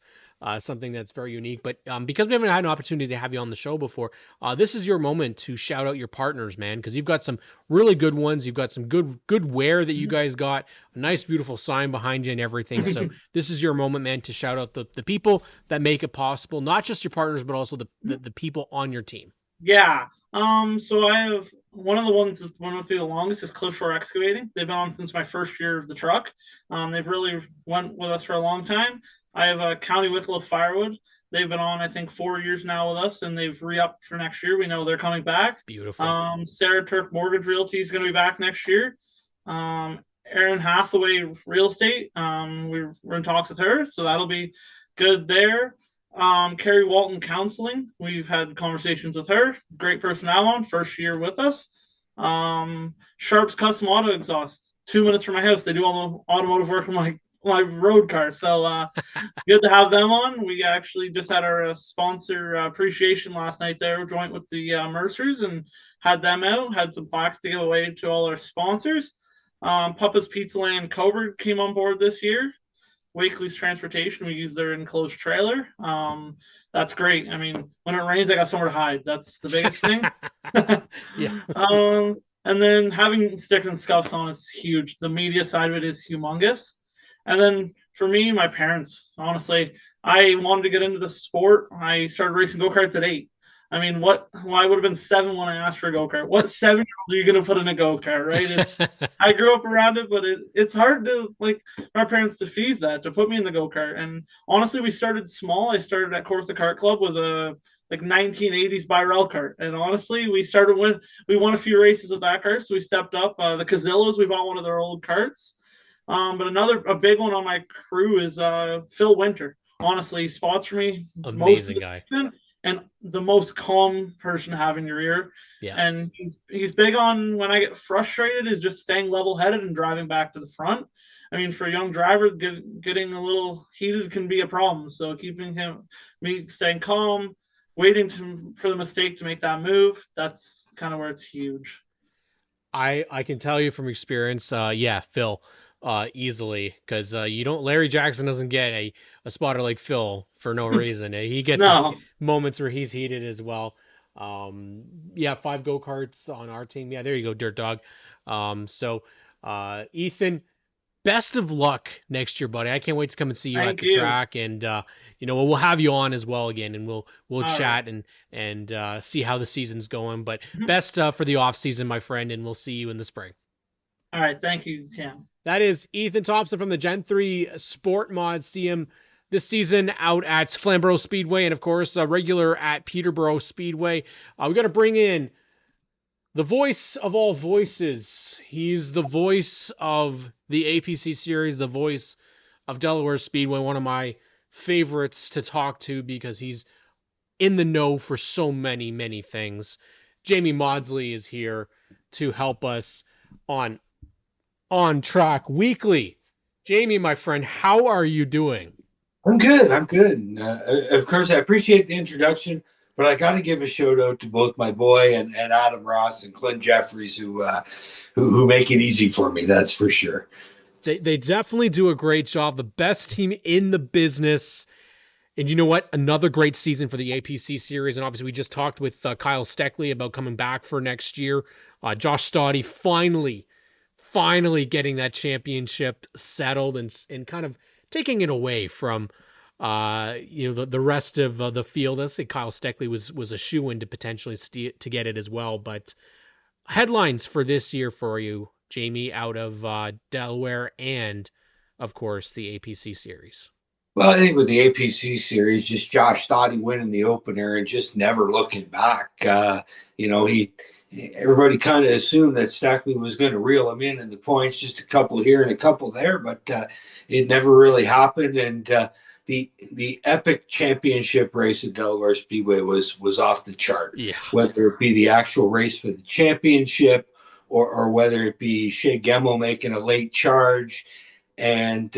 something that's very unique. But because we haven't had an opportunity to have you on the show before, this is your moment to shout out your partners, man, because you've got some really good ones. You've got some good wear that you guys got, a nice, beautiful sign behind you and everything. So this is your moment, man, to shout out the people that make it possible, not just your partners, but also the people on your team. Yeah. So I have one of the ones that's one of the longest is Cliffshore Excavating. They've been on since my first year of the truck. They've really went with us for a long time. I have County Wicklow Firewood. They've been on, I think, 4 years now with us, and they've re-upped for next year. We know they're coming back. Beautiful. Sarah Turk Mortgage Realty is going to be back next year. Aaron Hathaway Real Estate. We're in talks with her, so that'll be good there. Carrie Walton Counseling. We've had conversations with her. Great person to have on. First year with us. Sharp's Custom Auto Exhaust. 2 minutes from my house. They do all the automotive work on my road car. So good to have them on. We actually just had our sponsor appreciation last night there, joint with the Mercers, and had them out. Had some plaques to give away to all our sponsors. Papa's Pizza Land Coburg came on board this year. Wakely's Transportation, we use their enclosed trailer. That's great. I mean, when it rains, I got somewhere to hide. That's the biggest thing. And then having sticks and scuffs on is huge. The media side of it is humongous. And then for me, my parents, honestly, I wanted to get into the sport. I started racing go-karts at 8. I mean, I would have been 7 when I asked for a go-kart. What 7-year-old are you going to put in a go-kart, right? I grew up around it, but it's hard to, like, my parents to fees that, to put me in the go-kart. And honestly, we started small. I started at Corsa Kart Club with a 1980s Birel kart. And honestly, we won a few races with that kart, so we stepped up. The Cazillas, we bought one of their old karts. But a big one on my crew is Phil Winter. Honestly, he spots for me. Amazing guy. Season, and the most calm person to have in your ear. Yeah. And he's big on, when I get frustrated, is just staying level-headed and driving back to the front. I mean, for a young driver, getting a little heated can be a problem. So keeping me staying calm, waiting for the mistake to make that move, that's kind of where it's huge. I can tell you from experience, yeah, Phil, easily, because you don't Larry Jackson doesn't get a spotter like Phil for no reason. He gets his No, moments where he's heated as well. Um, yeah, 5 go-karts on our team. Yeah, there you go, Dirt Dog. So, Ethan, best of luck next year, buddy. I can't wait to come and see you at thank the you. track, and we'll have you on as well again, and we'll All right. chat and see how the season's going. But best for the off season, my friend, and we'll see you in the spring. All right. Thank you, Cam. That is Ethan Thompson from the Gen 3 Sport Mod. See him this season out at Flamborough Speedway, and of course, regular at Peterborough Speedway. We got to bring in the voice of all voices. He's the voice of the APC series, the voice of Delaware Speedway, one of my favorites to talk to because he's in the know for so many, many things. Jamie Maudsley is here to help us on ONTrack Weekly. Jamie, my friend, how are you doing? I'm good. I'm good. And, of course, I appreciate the introduction, but I got to give a shout out to both my boy and Adam Ross and Clint Jeffries, who make it easy for me. That's for sure. They definitely do a great job. The best team in the business. And you know what? Another great season for the APC series. And obviously, we just talked with Kyle Steckley about coming back for next year. Josh Stoddy finally getting that championship settled and kind of taking it away from the rest of the field. I say Kyle Steckley was a shoe-in to potentially to get it as well. But headlines for this year for you, Jamie, out of Delaware and, of course, the APC series. Well, I think with the APC series, just Josh Stoddy winning the opener and just never looking back. Everybody kind of assumed that Stackley was going to reel him in the points, just a couple here and a couple there, but it never really happened. And the epic championship race at Delaware Speedway was off the chart. Yeah. Whether it be the actual race for the championship or whether it be Shea Gemmell making a late charge. And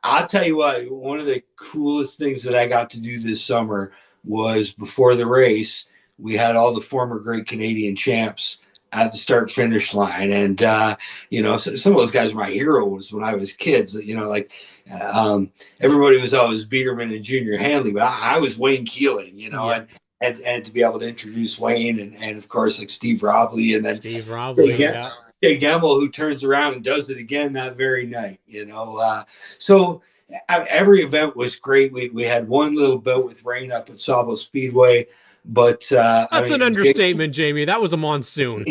I'll tell you what, one of the coolest things that I got to do this summer was before the race, we had all the former great Canadian champs at the start finish line. And, some of those guys were my heroes when I was kids. Everybody was always Biederman and Junior Hanley, but I was Wayne Keeling, Yeah. and to be able to introduce Wayne and of course, like Steve Robley and then Steve Robley, yeah. Shea Gemmell, who turns around and does it again that very night, So every event was great. We had one little bout with rain up at Sabo Speedway, but that's an understatement, Jamie. That was a monsoon.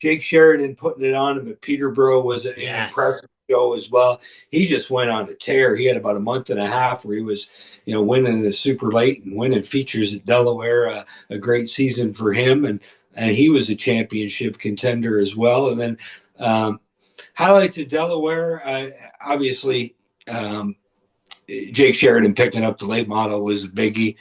Jake Sheridan putting it on him at Peterborough was an impressive show as well. He just went on a tear. He had about a month and a half where he was, winning the super late and winning features at Delaware. A great season for him, and he was a championship contender as well. And then highlights at Delaware, obviously, Jake Sheridan picking up the late model was a biggie.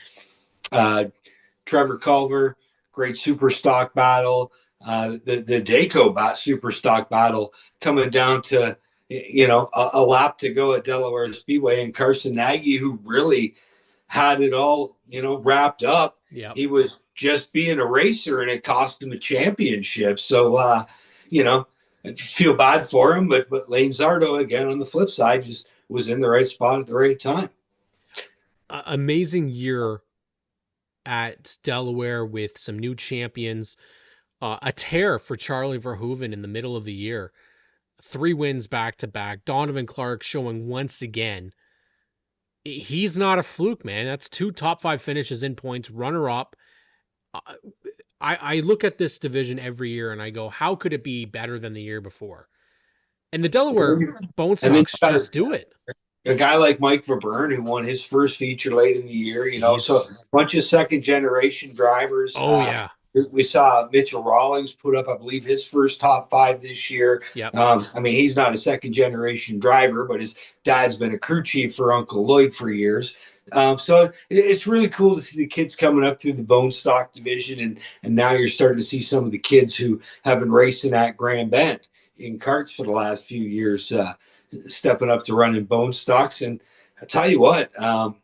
Trevor Culver, great super stock battle. The Dayco super stock battle coming down to a lap to go at Delaware Speedway, and Carson Nagy, who really had it all wrapped up. Yep. He was just being a racer, and it cost him a championship. So I feel bad for him, but Lane Zardo, again on the flip side, just was in the right spot at the right time. Amazing year at Delaware with some new champions. A tear for Charlie Verhoeven in the middle of the year. 3 wins back to back. Donovan Clark showing once again. He's not a fluke, man. That's 2 top 5 finishes in points, runner up. I look at this division every year and I go, how could it be better than the year before? And the Delaware Bone Stocks just do it. A guy like Mike Verburn, who won his first feature late in the year, so a bunch of second generation drivers. Oh, yeah. We saw Mitchell Rawlings put up, I believe, his first top 5 this year. Yep. He's not a second generation driver, but his dad's been a crew chief for Uncle Lloyd for years. So it's really cool to see the kids coming up through the bone stock division. And now you're starting to see some of the kids who have been racing at Grand Bend in karts for the last few years, stepping up to running bone stocks. And I tell you what, I'm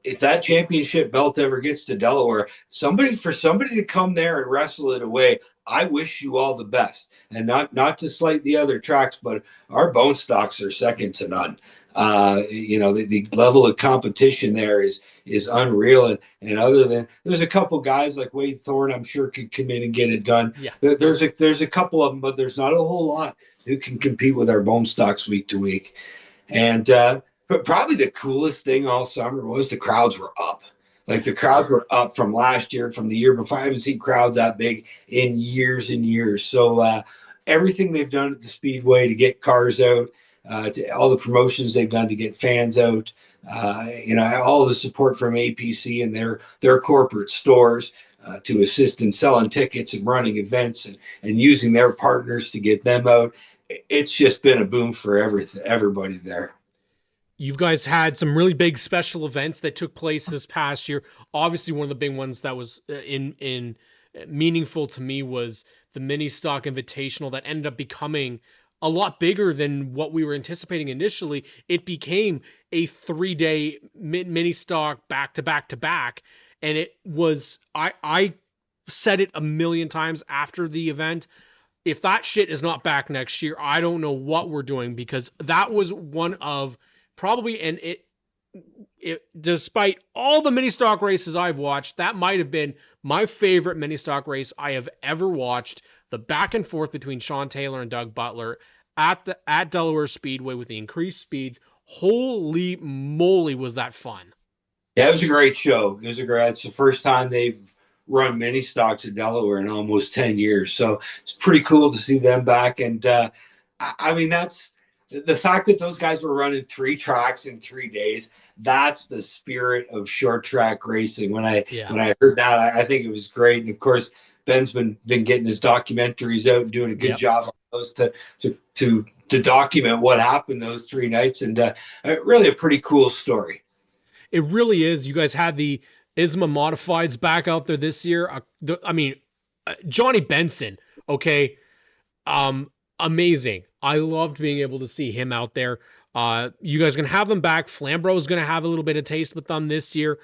if that championship belt ever gets to Delaware, somebody to come there and wrestle it away, I wish you all the best. And not to slight the other tracks, but our bone stocks are second to none. The level of competition there is unreal. And other than there's a couple guys like Wade Thorne, I'm sure could come in and get it done. Yeah. There's a couple of them, but there's not a whole lot who can compete with our bone stocks week to week. And but probably the coolest thing all summer was the crowds were up. Like the crowds were up from last year, from the year before. I haven't seen crowds that big in years and years. So everything they've done at the Speedway to get cars out, to all the promotions they've done to get fans out, all the support from APC and their corporate stores to assist in selling tickets and running events and using their partners to get them out. It's just been a boom for everybody there. You guys had some really big special events that took place this past year. Obviously, one of the big ones that was in meaningful to me was the Mini Stock Invitational that ended up becoming a lot bigger than what we were anticipating initially. It became a 3-day Mini Stock back to back to back, and it was I said it a million times after the event. If that shit is not back next year, I don't know what we're doing, because that was one of probably, and it despite all the mini stock races I've watched, that might have been my favorite mini stock race I have ever watched. The back and forth between Sean Taylor and Doug Butler at Delaware Speedway with the increased speeds. Holy moly, was that fun. Yeah, it was a great show. It's the first time they've run mini stocks at Delaware in almost 10 years. So it's pretty cool to see them back. And that's the fact that those guys were running 3 tracks in 3 days. That's the spirit of short track racing. When I heard that, I think it was great. And of course, Ben's been getting his documentaries out and doing a good job on those to document what happened those 3 nights. And really a pretty cool story. It really is. You guys had the ISMA modifieds back out there this year. Johnny Benson, okay, amazing. I loved being able to see him out there. You guys are gonna have them back. Flambro is gonna have a little bit of taste with them this year.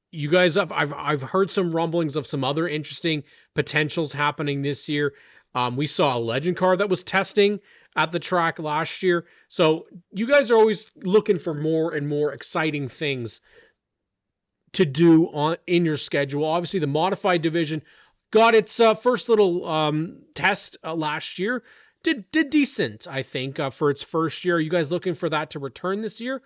You guys have I've heard some rumblings of some other interesting potentials happening this year. We saw a legend car that was testing at the track last year. So you guys are always looking for more and more exciting things to do in your schedule. Obviously, the modified division got its first little test last year. Did decent, I think, for its first year. Are you guys looking for that to return this year?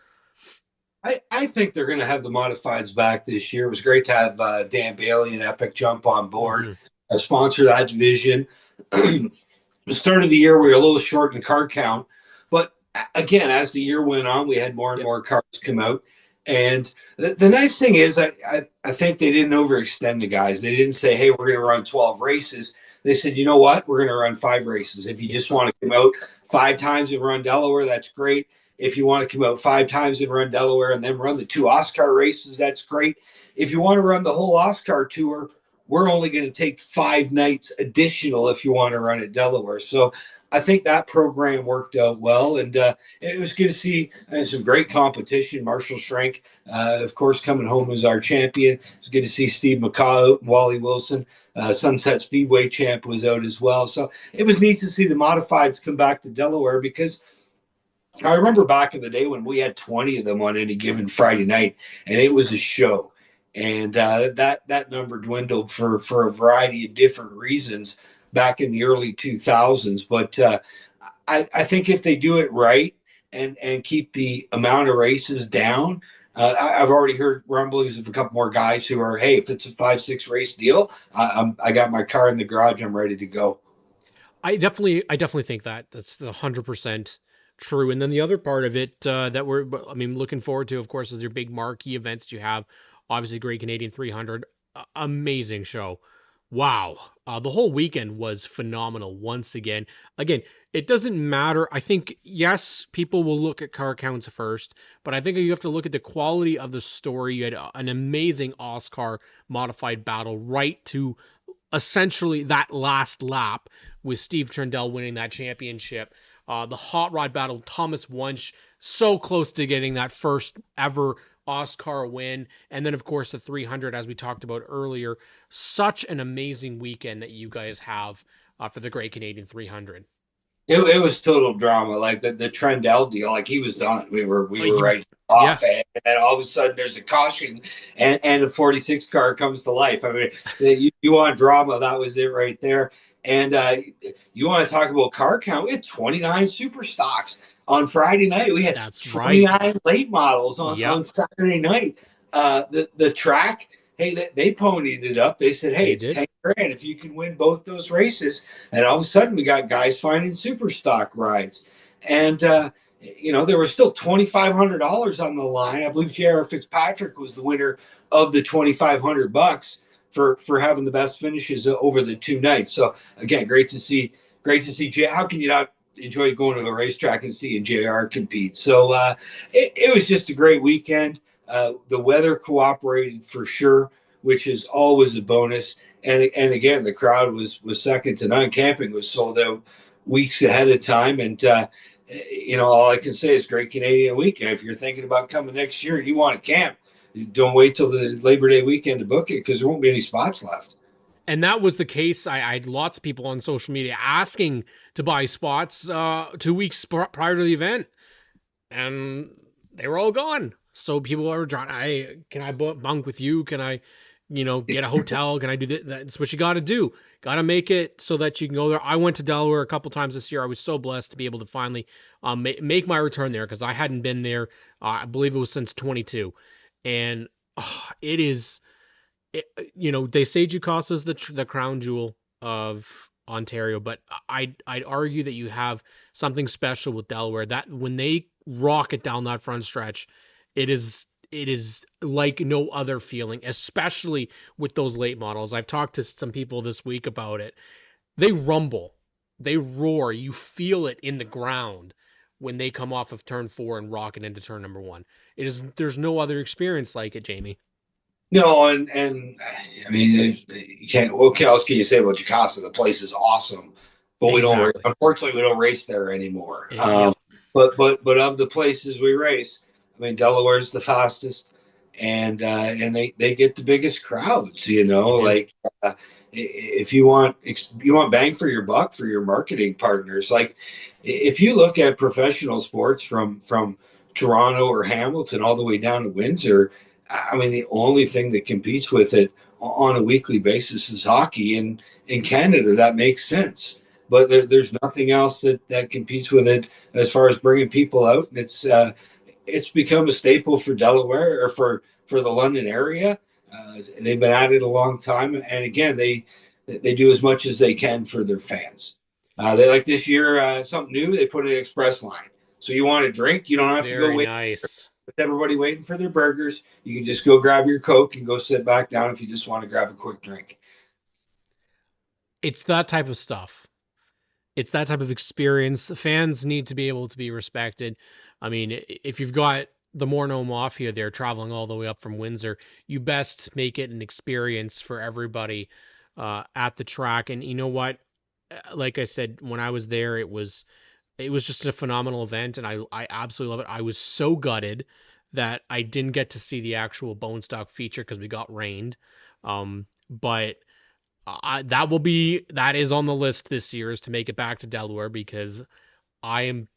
I think they're going to have the modifieds back this year. It was great to have Dan Bailey and Epic jump on board, sponsor that division. The start of the year, we were a little short in car count. But again, as the year went on, we had more and more cars come out. And the nice thing is, I think they didn't overextend the guys. They didn't say, hey, we're going to run 12 races. They said, you know what? We're going to run 5 races. If you just want to come out 5 times and run Delaware, that's great. If you want to come out 5 times and run Delaware and then run the 2 Oscar races, that's great. If you want to run the whole Oscar tour, we're only going to take 5 nights additional if you want to run at Delaware. So I think that program worked out well. And it was good to see some great competition. Marshall Schrenk, of course, coming home as our champion. It was good to see Steve McCaw out and Wally Wilson. Sunset Speedway champ was out as well. So it was neat to see the modifieds come back to Delaware, because I remember back in the day when we had 20 of them on any given Friday night, and it was a show. And that number dwindled for a variety of different reasons back in the early 2000s. But I think if they do it right and keep the amount of races down, I've already heard rumblings of a couple more guys who are, hey, if it's a 5-6 race deal, I got my car in the garage, I'm ready to go. I definitely think that's 100% true. And then the other part of it that we're looking forward to, of course, is your big marquee events you have. Obviously, Great Canadian 300, amazing show. Wow. The whole weekend was phenomenal once again. Again, it doesn't matter. I think, yes, people will look at car counts first, but I think you have to look at the quality of the story. You had an amazing Oscar modified battle right to essentially that last lap, with Steve Trundle winning that championship. The hot rod battle, Thomas Wunsch, so close to getting that first ever Oscar win, and then of course the 300 as we talked about earlier. Such an amazing weekend that you guys have for the Great Canadian 300. It was total drama, like the Trendell deal. Like he was done. We were He, right yeah, off, and all of a sudden there's a caution, and the 46 car comes to life. I mean, you want drama? That was it right there. And you want to talk about car count? We had 29 super stocks on Friday night. We had that's right. 29 late models on Yep, Saturday night. The track, hey, they ponied it up. They said, hey, they it's did. 10 grand if you can win both those races. And all of a sudden, we got guys finding super stock rides. And, there was still $2,500 on the line. I believe J.R. Fitzpatrick was the winner of the $2,500 for having the best finishes over the 2 nights. So, again, great to see. Great to see. How can you not enjoy going to the racetrack and seeing JR compete? So it was just a great weekend. The weather cooperated for sure, which is always a bonus. And again, the crowd was second to none. Camping was sold out weeks ahead of time, and all I can say is great Canadian weekend. If you're thinking about coming next year and you want to camp, don't wait till the Labor Day weekend to book it because there won't be any spots left. And that was the case. I had lots of people on social media asking to buy spots 2 weeks prior to the event, and they were all gone. So people are trying. Can I bunk with you? Can I, get a hotel? Can I do that? That's what you got to do. Got to make it so that you can go there. I went to Delaware a couple times this year. I was so blessed to be able to finally make my return there because I hadn't been there. I believe it was since 22, and it is. They say Jukasa is the crown jewel of Ontario, but I'd argue that you have something special with Delaware. That when they rock it down that front stretch, it is like no other feeling, especially with those late models. I've talked to some people this week about it. They rumble, they roar. You feel it in the ground when they come off of turn 4 and rock it into turn number 1. There's no other experience like it, Jamie. No, and I mean, you can't. What else can you say about Jacasa? The place is awesome, but Exactly. unfortunately, we don't race there anymore. Yep. But of the places we race, I mean, Delaware's the fastest, and they get the biggest crowds. They do. Like if you want bang for your buck for your marketing partners. Like if you look at professional sports from Toronto or Hamilton all the way down to Windsor. I mean, the only thing that competes with it on a weekly basis is hockey. And in Canada, that makes sense. But there's nothing else that competes with it as far as bringing people out. And it's become a staple for Delaware or for the London area. They've been at it a long time. And again, they do as much as they can for their fans. They like this year, something new, they put an express line. So you want a drink, you don't have to go Very wait. nice. With everybody waiting for their burgers, you can just go grab your Coke and go sit back down if you just want to grab a quick drink. It's that type of stuff. It's that type of experience. Fans need to be able to be respected. I mean, if you've got the Morneau Mafia there traveling all the way up from Windsor, you best make it an experience for everybody at the track. And you know what? Like I said, when I was there, it was just a phenomenal event, and I absolutely love it. I was so gutted that I didn't get to see the actual bone stock feature because we got rained. But that is on the list this year is to make it back to Delaware because I am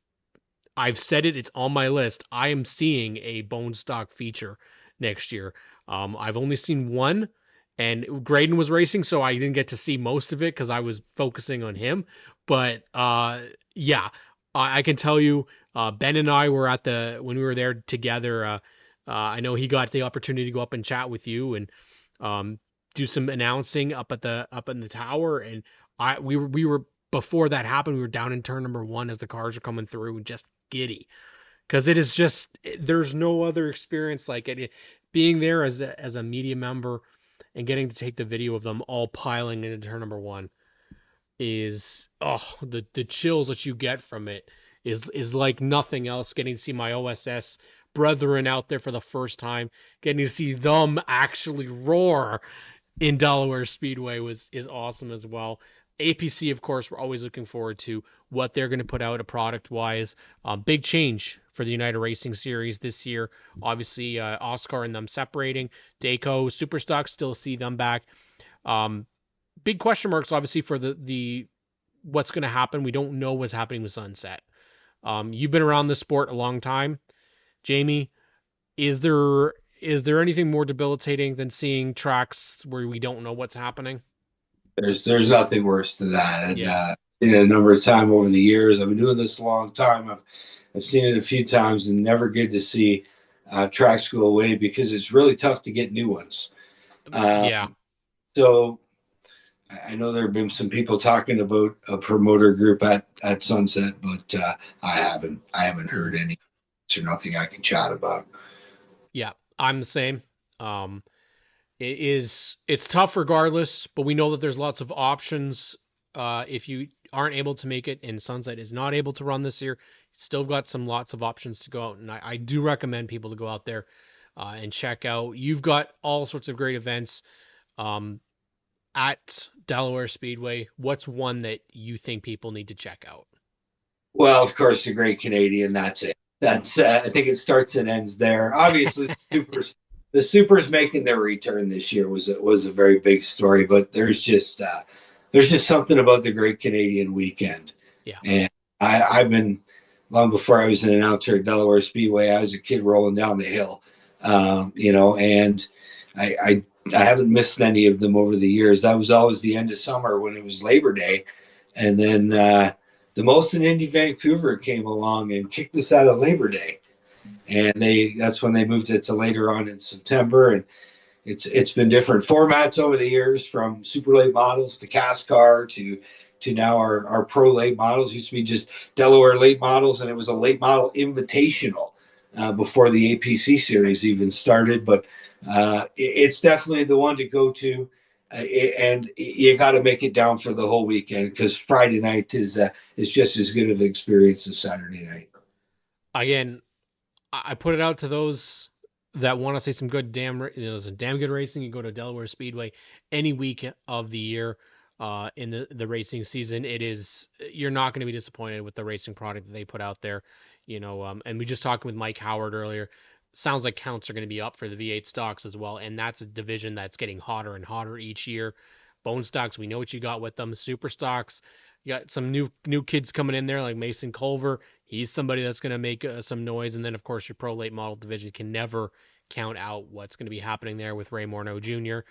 I've said it. It's on my list. I am seeing a bone stock feature next year. I've only seen one, and Graydon was racing, so I didn't get to see most of it because I was focusing on him. But yeah, I can tell you, Ben and I were when we were there together. I know he got the opportunity to go up and chat with you and do some announcing up in the tower, and we were before that happened. We were down in turn number 1 as the cars are coming through, and just giddy because it is just there's no other experience like it. Being there as a media member and getting to take the video of them all piling into turn number 1 is the chills that you get from it is like nothing else. Getting to see my OSS brethren out there for the first time, getting to see them actually roar in Delaware Speedway is awesome as well. APC, of course, we're always looking forward to what they're going to put out product-wise. Big change for the United Racing Series this year. Obviously, Oscar and them separating. Dayco, Superstock, still see them back. Big question marks, obviously, for the what's going to happen. We don't know what's happening with Sunset. You've been around this sport a long time. Jamie, is there anything more debilitating than seeing tracks where we don't know what's happening? There's nothing worse than that. And seen it a number of times over the years. I've been doing this a long time. I've seen it a few times, and never good to see tracks go away because it's really tough to get new ones. So I know there have been some people talking about a promoter group at Sunset, but I haven't heard any or nothing I can chat about. Yeah, I'm the same. It's tough regardless, but we know that there's lots of options. If you aren't able to make it and Sunset is not able to run this year, still got lots of options to go out. And I do recommend people to go out there and check out. You've got all sorts of great events at Delaware Speedway. What's one that you think people need to check out? Well, of course, the Great Canadian. That's it. That's I think it starts and ends there. Obviously, the supers making their return this year was a very big story. But there's just something about the Great Canadian Weekend. Yeah. And I've been long before I was an announcer at Delaware Speedway. I was a kid rolling down the hill, and I haven't missed any of them over the years. That was always the end of summer when it was Labor Day, and then the Molson Indy Vancouver came along and kicked us out of Labor Day, and that's when they moved it to later on in September. And it's been different formats over the years, from super late models to CASCAR to now our pro late models. Used to be just Delaware late models, and it was a late model invitational before the APC series even started. But it's definitely the one to go to. And you got to make it down for the whole weekend, because Friday night is just as good of an experience as Saturday night. Again, I put it out to those that want to see some damn good racing. You go to Delaware Speedway any week of the year in the racing season. You're not going to be disappointed with the racing product that they put out there. And we just talked with Mike Howard earlier. Sounds like counts are going to be up for the V8 stocks as well, and that's a division that's getting hotter and hotter each year. Bone stocks, we know what you got with them. Super stocks, you got some new kids coming in there like Mason Culver. He's somebody that's going to make some noise. And then, of course, your pro late model division can never count out what's going to be happening there with Ray Morneau Jr.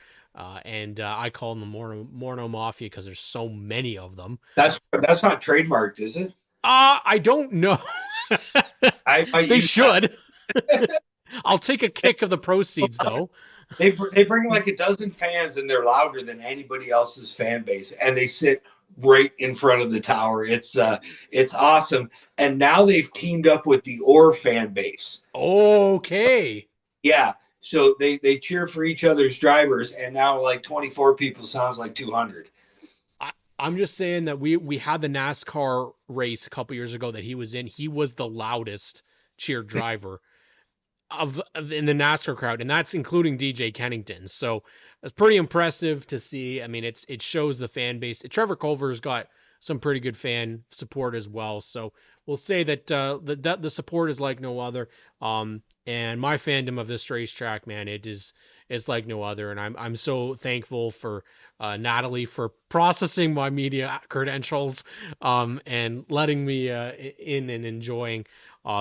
And I call them the Morneau Mafia because there's so many of them. That's not trademarked, is it? I don't know. They should. I'll take a kick of the proceeds, though. They bring like a dozen fans, and they're louder than anybody else's fan base, and they sit right in front of the tower. It's awesome. And now they've teamed up with the Orr fan base. Okay. Yeah. So they cheer for each other's drivers, and now like 24 people sounds like 200. I'm just saying that we had the NASCAR race a couple years ago that he was in. He was the loudest cheer driver in the NASCAR crowd, and that's including DJ Kennington. So it's pretty impressive to see. I mean, it shows the fan base. Trevor Culver's got some pretty good fan support as well. So we'll say that the support is like no other. And my fandom of this racetrack, man, it's like no other. And I'm so thankful for Natalie for processing my media credentials and letting me in and enjoying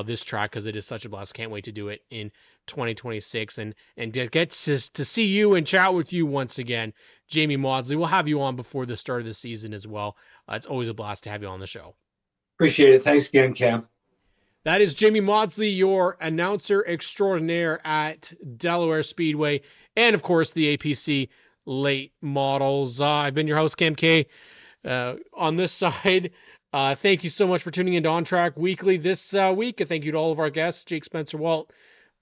this track, because it is such a blast. Can't wait to do it in 2026 and get to see you and chat with you once again. Jamie Maudsley, we'll have you on before the start of the season as well. It's always a blast to have you on the show. Appreciate it. Thanks again, Cam. That is Jamie Maudsley, your announcer extraordinaire at Delaware Speedway, and of course the APC late models. I've been your host, Cam K. On this side, thank you so much for tuning into ONTrack Weekly this week. And thank you to all of our guests, Jake Spencer-Walt,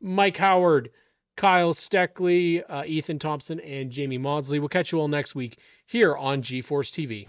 Mike Howard, Kyle Steckley, Ethan Thompson, and Jamie Maudsley. We'll catch you all next week here on GeForce TV.